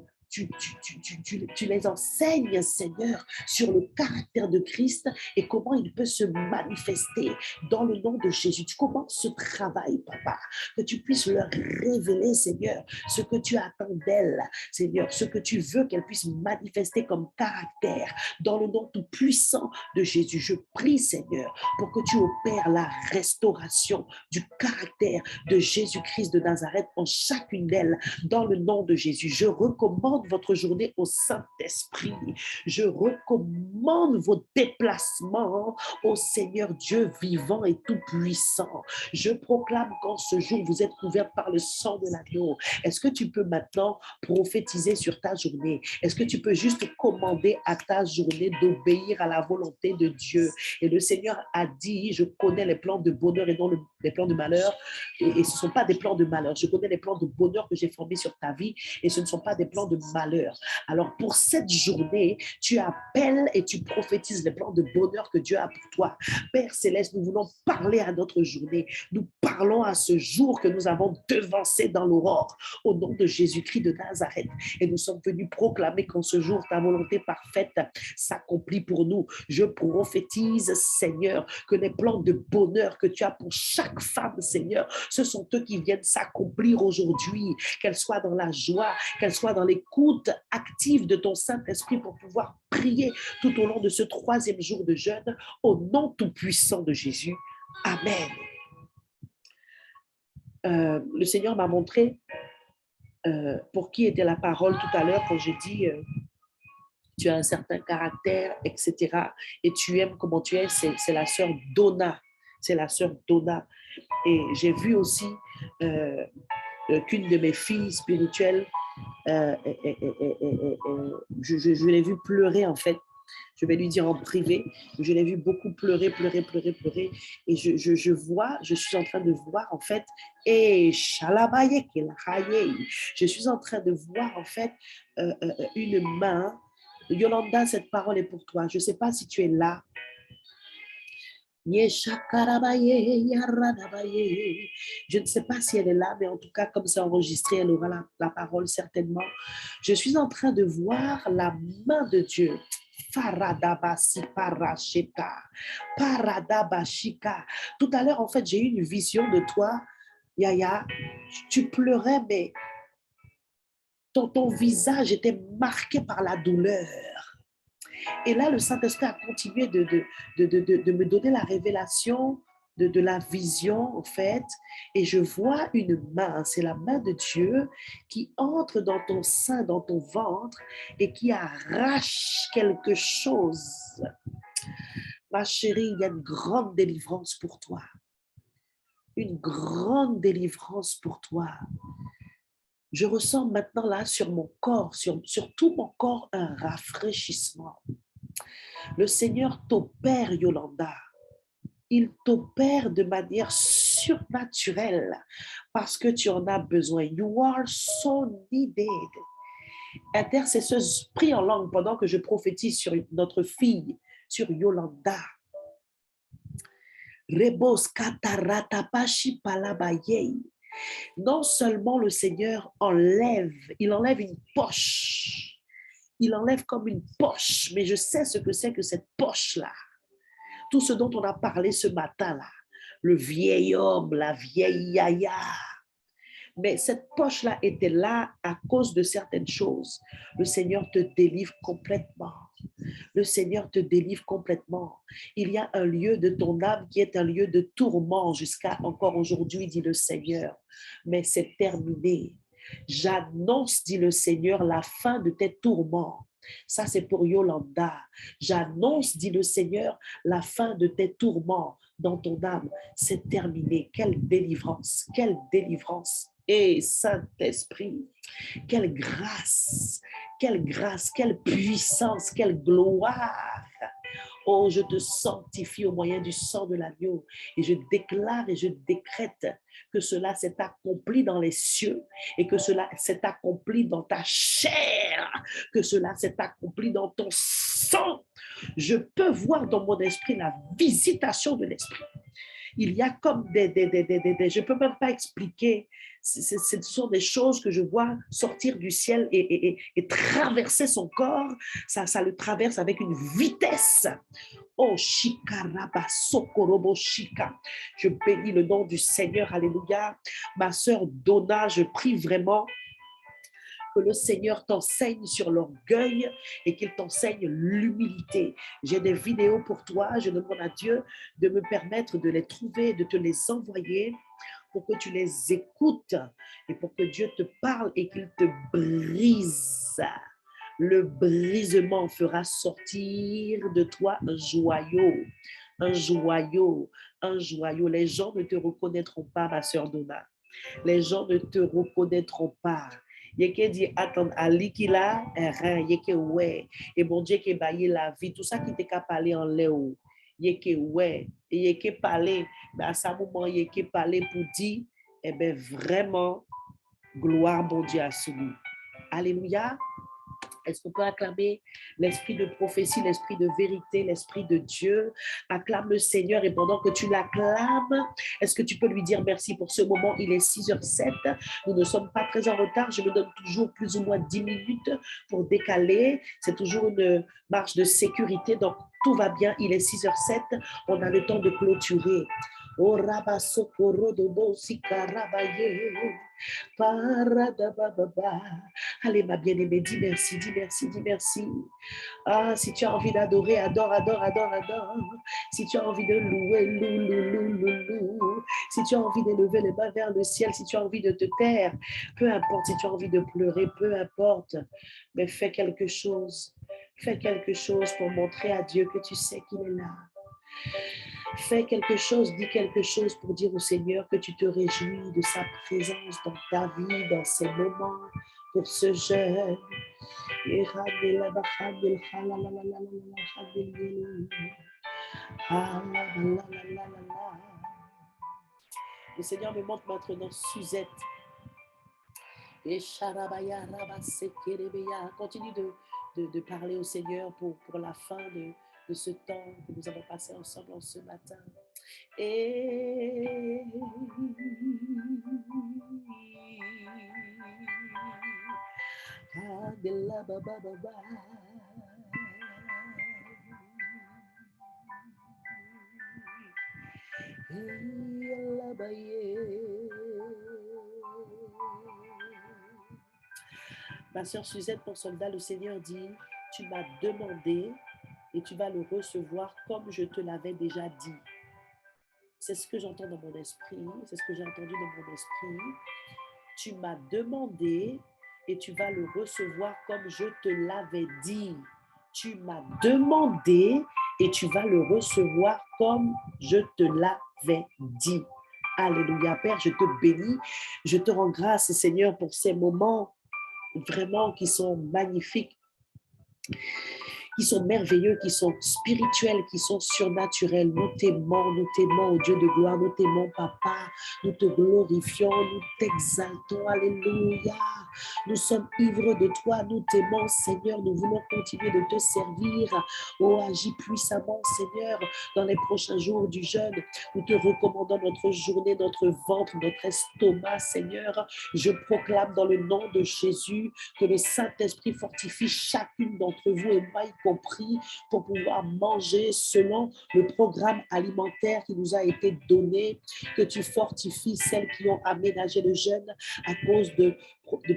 les enseignes, Seigneur, sur le caractère de Christ et comment il peut se manifester dans le nom de Jésus. Tu commences ce travail, Papa, que tu puisses leur révéler, Seigneur, ce que tu attends d'elles, Seigneur, ce que tu veux qu'elles puissent manifester comme caractère dans le nom tout puissant de Jésus. Je prie, Seigneur, pour que tu opères la restauration du caractère de Jésus-Christ de Nazareth en chacune d'elles dans le nom de Jésus. Je recommande votre journée au Saint-Esprit. Je recommande vos déplacements au Seigneur Dieu vivant et tout-puissant. Je proclame qu'en ce jour, vous êtes couverts par le sang de l'agneau. Est-ce que tu peux maintenant prophétiser sur ta journée? Est-ce que tu peux juste commander à ta journée d'obéir à la volonté de Dieu? Et le Seigneur a dit, je connais les plans de bonheur et non les plans de malheur. Et ce ne sont pas des plans de malheur. Je connais les plans de bonheur que j'ai formés sur ta vie et ce ne sont pas des plans de malheur. Alors pour cette journée, tu appelles et tu prophétises les plans de bonheur que Dieu a pour toi. Père Céleste, nous voulons parler à notre journée. Nous parlons à ce jour que nous avons devancé dans l'aurore au nom de Jésus-Christ de Nazareth. Et nous sommes venus proclamer qu'en ce jour, ta volonté parfaite s'accomplit pour nous. Je prophétise, Seigneur, que les plans de bonheur que tu as pour chaque femme, Seigneur, ce sont eux qui viennent s'accomplir aujourd'hui, qu'elle soit dans la joie, qu'elle soit dans l'écoute active de ton Saint-Esprit pour pouvoir prier tout au long de ce 3e jour de jeûne, au nom tout-puissant de Jésus. Amen. Le Seigneur m'a montré pour qui était la parole tout à l'heure quand j'ai dit tu as un certain caractère, etc. Et tu aimes comment tu es, c'est la sœur Donna. C'est la sœur Donna. Et j'ai vu aussi qu'une de mes filles spirituelles, je l'ai vue pleurer en fait. Je vais lui dire en privé. Je l'ai vu beaucoup pleurer. Et je suis en train de voir en fait, je suis en train de voir en fait une main. Yolanda, cette parole est pour toi. Je ne sais pas si tu es là. Je ne sais pas si elle est là, mais en tout cas, comme c'est enregistré, elle aura la parole certainement. Je suis en train de voir la main de Dieu. Faradabasi parasheta, paradabashika. Tout à l'heure, en fait, j'ai eu une vision de toi, Yaya. Tu pleurais, mais ton visage était marqué par la douleur. Et là, le Saint-Esprit a continué de me donner la révélation de la vision, en fait. Et je vois une main, c'est la main de Dieu qui entre dans ton sein, dans ton ventre et qui arrache quelque chose. Ma chérie, il y a une grande délivrance pour toi. Une grande délivrance pour toi. Je ressens maintenant là sur mon corps, sur tout mon corps, un rafraîchissement. Le Seigneur t'opère, Yolanda. Il t'opère de manière surnaturelle parce que tu en as besoin. You are so needed. Intercesseuse, prie en langue pendant que je prophétise sur notre fille, sur Yolanda. Rebos kataratapashi palabayei. Non seulement le Seigneur il enlève une poche. Il enlève comme une poche, mais je sais ce que c'est que cette poche-là. Tout ce dont on a parlé ce matin-là, le vieil homme, la vieille yaya. Mais cette poche-là était là à cause de certaines choses. Le Seigneur te délivre complètement. Le Seigneur te délivre complètement. Il y a un lieu de ton âme qui est un lieu de tourment jusqu'à encore aujourd'hui, dit le Seigneur. Mais c'est terminé. J'annonce, dit le Seigneur, la fin de tes tourments. Ça, c'est pour Yolanda. J'annonce, dit le Seigneur, la fin de tes tourments dans ton âme. C'est terminé. Quelle délivrance, quelle délivrance. Et Saint-Esprit, quelle grâce, quelle puissance, quelle gloire. Oh, je te sanctifie au moyen du sang de l'agneau et je déclare et je décrète que cela s'est accompli dans les cieux et que cela s'est accompli dans ta chair, que cela s'est accompli dans ton sang. Je peux voir dans mon esprit la visitation de l'esprit. Il y a comme je ne peux même pas expliquer. Ce sont des choses que je vois sortir du ciel et traverser son corps. Ça le traverse avec une vitesse. Oh, shikaraba sokorobo shika. Je bénis le nom du Seigneur. Alléluia. Ma sœur Donna, je prie vraiment que le Seigneur t'enseigne sur l'orgueil et qu'il t'enseigne l'humilité. J'ai des vidéos pour toi. Je demande à Dieu de me permettre de les trouver, de te les envoyer pour que tu les écoutes et pour que Dieu te parle et qu'il te brise. Le brisement fera sortir de toi un joyau, un joyau, un joyau. Les gens ne te reconnaîtront pas, ma sœur Donna. Les gens ne te reconnaîtront pas. Yeke dit, attends, Ali qui là, rien, yeke ouais. Et mon Dieu qui baillé la vie, tout ça qui t'est qu'à parler en léo. Yeke ouais. Et yeke parler, mais à ce moment, yeke parler pour dire, eh bien vraiment, gloire bon Dieu à celui. Alléluia. Est-ce qu'on peut acclamer l'esprit de prophétie, l'esprit de vérité, l'esprit de Dieu? Acclame le Seigneur et pendant que tu l'acclames, est-ce que tu peux lui dire merci pour ce moment? Il est 6h07. Nous ne sommes pas très en retard. Je me donne toujours plus ou moins 10 minutes pour décaler. C'est toujours une marge de sécurité. Donc, tout va bien. Il est 6h07. On a le temps de clôturer. Oh, Rabasokoro Dodo Sikarabaye. Paradababa. Allez, ma bien-aimée, dis merci, dis merci, dis merci. Ah, si tu as envie d'adorer, adore, adore, adore, adore. Si tu as envie de louer, loue, loue, loue, loue, loue. Si tu as envie d'élever les mains vers le ciel, si tu as envie de te taire, peu importe, si tu as envie de pleurer, peu importe, mais fais quelque chose. Fais quelque chose pour montrer à Dieu que tu sais qu'il est là. Fais quelque chose, dis quelque chose pour dire au Seigneur que tu te réjouis de sa présence dans ta vie, dans ces moments, pour ce jeûne. Le Seigneur me montre maintenant Suzette. Continue de parler au Seigneur pour la fin de ce temps que nous avons passé ensemble en ce matin. Et ma sœur Suzette, ton soldat, le Seigneur dit, tu m'as demandé et tu vas le recevoir comme je te l'avais déjà dit. C'est ce que j'entends dans mon esprit, c'est ce que j'ai entendu dans mon esprit. Tu m'as demandé et tu vas le recevoir comme je te l'avais dit. Tu m'as demandé et tu vas le recevoir comme je te l'avais dit. Alléluia, Père, je te bénis. Je te rends grâce, Seigneur, pour ces moments vraiment qui sont magnifiques, qui sont merveilleux, qui sont spirituels, qui sont surnaturels. Nous t'aimons, oh Dieu de gloire, nous t'aimons, Papa, nous te glorifions, nous t'exaltons, alléluia. Nous sommes ivres de toi, nous t'aimons, Seigneur, nous voulons continuer de te servir. Oh, agis puissamment, Seigneur, dans les prochains jours du jeûne. Nous te recommandons notre journée, notre ventre, notre estomac, Seigneur. Je proclame dans le nom de Jésus que le Saint-Esprit fortifie chacune d'entre vous et moi y compris pour pouvoir manger selon le programme alimentaire qui nous a été donné, que tu fortifies celles qui ont aménagé le jeûne à cause de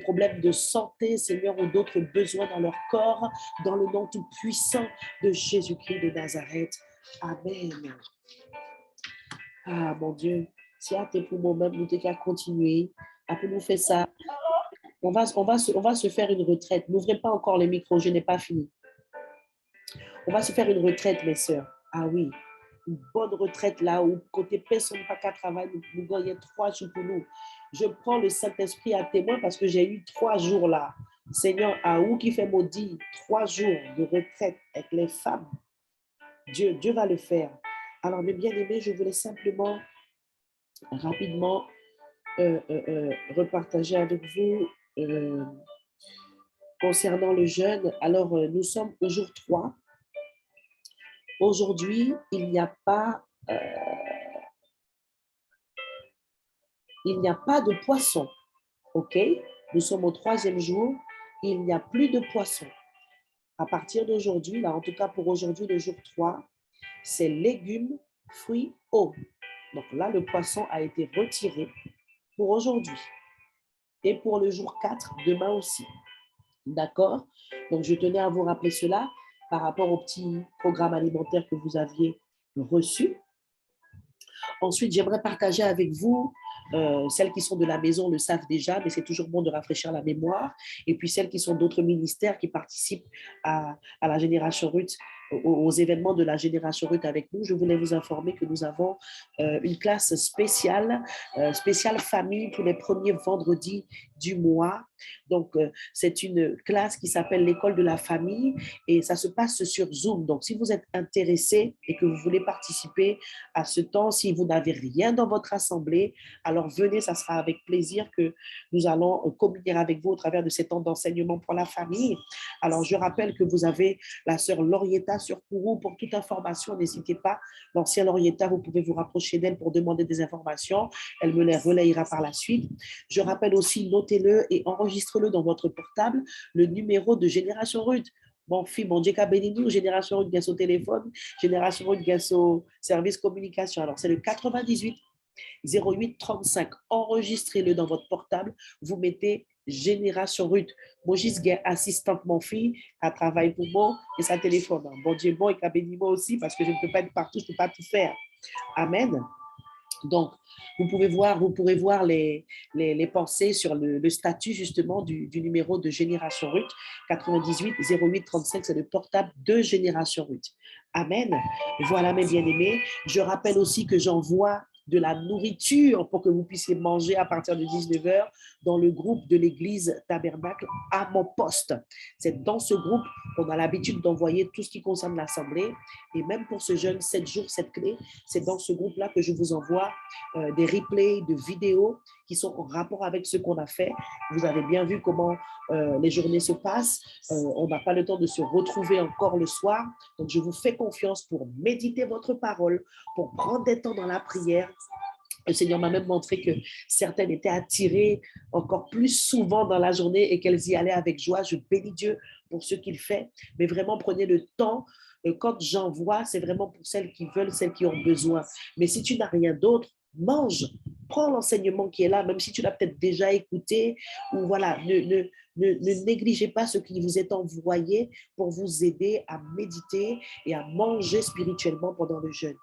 problèmes de santé, Seigneur, ou d'autres besoins dans leur corps, dans le nom tout puissant de Jésus-Christ de Nazareth. Amen. Ah, mon Dieu, si à tes poumons même, nous t'es qu'à continuer. Après nous faire ça, on va se faire une retraite. N'ouvrez pas encore les micros, je n'ai pas fini. On va se faire une retraite, mes sœurs. Ah oui, une bonne retraite là où côté personne pas qu'à travailler, nous gagnons 3 jours pour nous. Je prends le Saint-Esprit à témoin parce que j'ai eu 3 jours là. Seigneur, à où qui fait maudit 3 jours de retraite avec les femmes. Dieu va le faire. Alors, mes bien-aimés, je voulais simplement rapidement repartager avec vous concernant le jeûne. Alors, nous sommes au jour 3. Aujourd'hui, il n'y a pas de poisson. OK? Nous sommes au 3e jour. Il n'y a plus de poisson. À partir d'aujourd'hui, là, en tout cas pour aujourd'hui, le jour 3, c'est légumes, fruits, eau. Donc là, le poisson a été retiré pour aujourd'hui. Et pour le jour 4, demain aussi. D'accord? Donc, je tenais à vous rappeler cela par rapport au petit programme alimentaire que vous aviez reçu. Ensuite, j'aimerais partager avec vous, celles qui sont de la maison le savent déjà, mais c'est toujours bon de rafraîchir la mémoire. Et puis, celles qui sont d'autres ministères qui participent à la Génération Ruth aux événements de la Génération Ruth avec nous, je voulais vous informer que nous avons une classe spéciale, spéciale famille pour les premiers vendredis du mois. Donc, c'est une classe qui s'appelle l'école de la famille et ça se passe sur Zoom. Donc, si vous êtes intéressé et que vous voulez participer à ce temps, si vous n'avez rien dans votre assemblée, alors venez, ça sera avec plaisir que nous allons communier avec vous au travers de ces temps d'enseignement pour la famille. Alors, je rappelle que vous avez la sœur Laurietta sur Kourou. Pour toute information, n'hésitez pas. L'ancienne Laurietta, vous pouvez vous rapprocher d'elle pour demander des informations. Elle me les relayera par la suite. Je rappelle aussi, notez-le et enregistrez-le dans votre portable, le numéro de Génération Ruth. Mon fils, mon Dieu, béni nous, Génération Ruth, gagne au téléphone, Génération Ruth, gagne au service communication. Alors, c'est le 98 08 35. Enregistrez-le dans votre portable. Vous mettez Génération Ruth. Moi, j'ai assistante, mon fils, elle travaille pour moi et ça téléphone. Bon Dieu, bon, et béni moi aussi parce que je ne peux pas être partout, je ne peux pas tout faire. Amen. Donc, vous pourrez voir les pensées sur le statut justement du numéro de Génération Ruth. 98 08 35, c'est le portable de Génération Ruth. Amen. Voilà mes bien-aimés. Je rappelle aussi que j'envoie de la nourriture pour que vous puissiez manger à partir de 19h dans le groupe de l'église Tabernacle à mon poste. C'est dans ce groupe qu'on a l'habitude d'envoyer tout ce qui concerne l'assemblée. Et même pour ce jeune 7 jours, 7 clés, c'est dans ce groupe-là que je vous envoie des replays de vidéos qui sont en rapport avec ce qu'on a fait. Vous avez bien vu comment les journées se passent. On n'a pas le temps de se retrouver encore le soir. Donc, je vous fais confiance pour méditer votre parole, pour prendre des temps dans la prière. Le Seigneur m'a même montré que certaines étaient attirées encore plus souvent dans la journée et qu'elles y allaient avec joie. Je bénis Dieu pour ce qu'il fait. Mais vraiment, prenez le temps. Quand j'envoie, c'est vraiment pour celles qui veulent, celles qui ont besoin. Mais si tu n'as rien d'autre, mange. Prends l'enseignement qui est là, même si tu l'as peut-être déjà écouté. Ou voilà, ne négligez pas ce qui vous est envoyé pour vous aider à méditer et à manger spirituellement pendant le jeûne.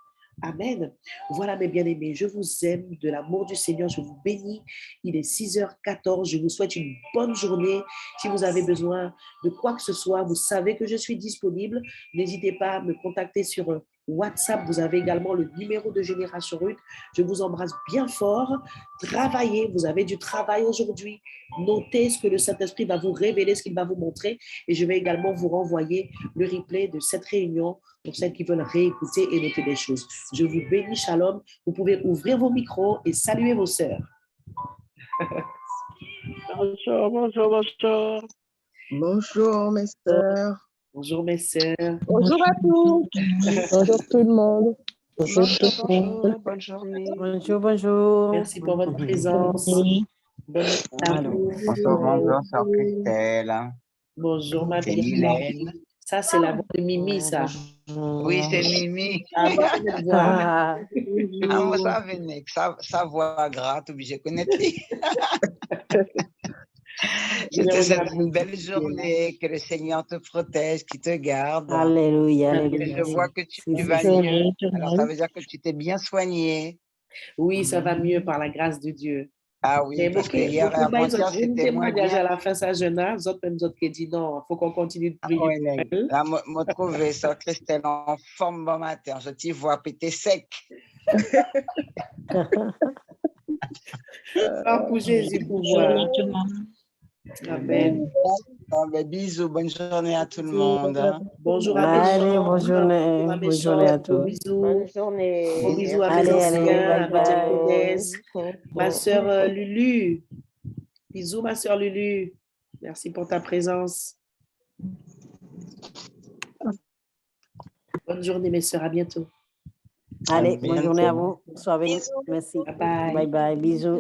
Amen. Voilà mes bien-aimés, je vous aime de l'amour du Seigneur, je vous bénis. Il est 6h14, je vous souhaite une bonne journée. Si vous avez besoin de quoi que ce soit, vous savez que je suis disponible. N'hésitez pas à me contacter sur WhatsApp. Vous avez également le numéro de Génération Ruth. Je vous embrasse bien fort. Travaillez, vous avez du travail aujourd'hui. Notez ce que le Saint-Esprit va vous révéler, ce qu'il va vous montrer. Et je vais également vous renvoyer le replay de cette réunion pour celles qui veulent réécouter et noter des choses. Je vous bénis, shalom. Vous pouvez ouvrir vos micros et saluer vos sœurs. Bonjour, bonjour, bonjour. Bonjour mes sœurs. Bonjour mes sœurs. Bonjour à tous. Bonjour tout le monde. Bonjour, bonjour, bonne journée. Bonjour, bonjour. Merci pour votre présence. Bonne Bonjour, sœur Christelle. Bonjour, ma C'est bien-aimée. Mylène. Ça, c'est la voix de Mimi, ça. Oui, c'est Mimi. Ah, moi, je vais voir. Ah, moi, ça venait. Sa voix gratte, obligé de connaître. Je te souhaite une belle journée, que le Seigneur te protège, qu'il te garde. Alléluia, Et alléluia. je vois que tu vas mieux. Alors, ça veut dire que tu t'es bien soigné. Oui, ça va mieux par la grâce de Dieu. Ah oui, Mais parce que hier et avant-hier, c'était moins témoignage bien. à la fin, ça, jeune, vous autres, même autres qui dit non, il faut qu'on continue de Ah prier. ouais, là, moi, trouvé sœur Christelle en forme bon matin. Je t'y vois péter sec. Pas pour Jésus, pouvoir. Amen. Bon, ben, bisous, bonne journée à tout le monde. Bonjour à Allez, Méchant. bonne journée. Bonne journée à tous. Bisous. Bonne journée. Gros bisous à mes Allez, anciens, allez, à bye ma bye. diaconesse, ma sœur Lulu. Bisous, ma sœur Lulu. Merci pour ta présence. Bonne journée, mes sœurs. À bientôt. Allez, bonne journée à vous. Soyez bénis. Merci. Bye bye. Bye bye. Bisous.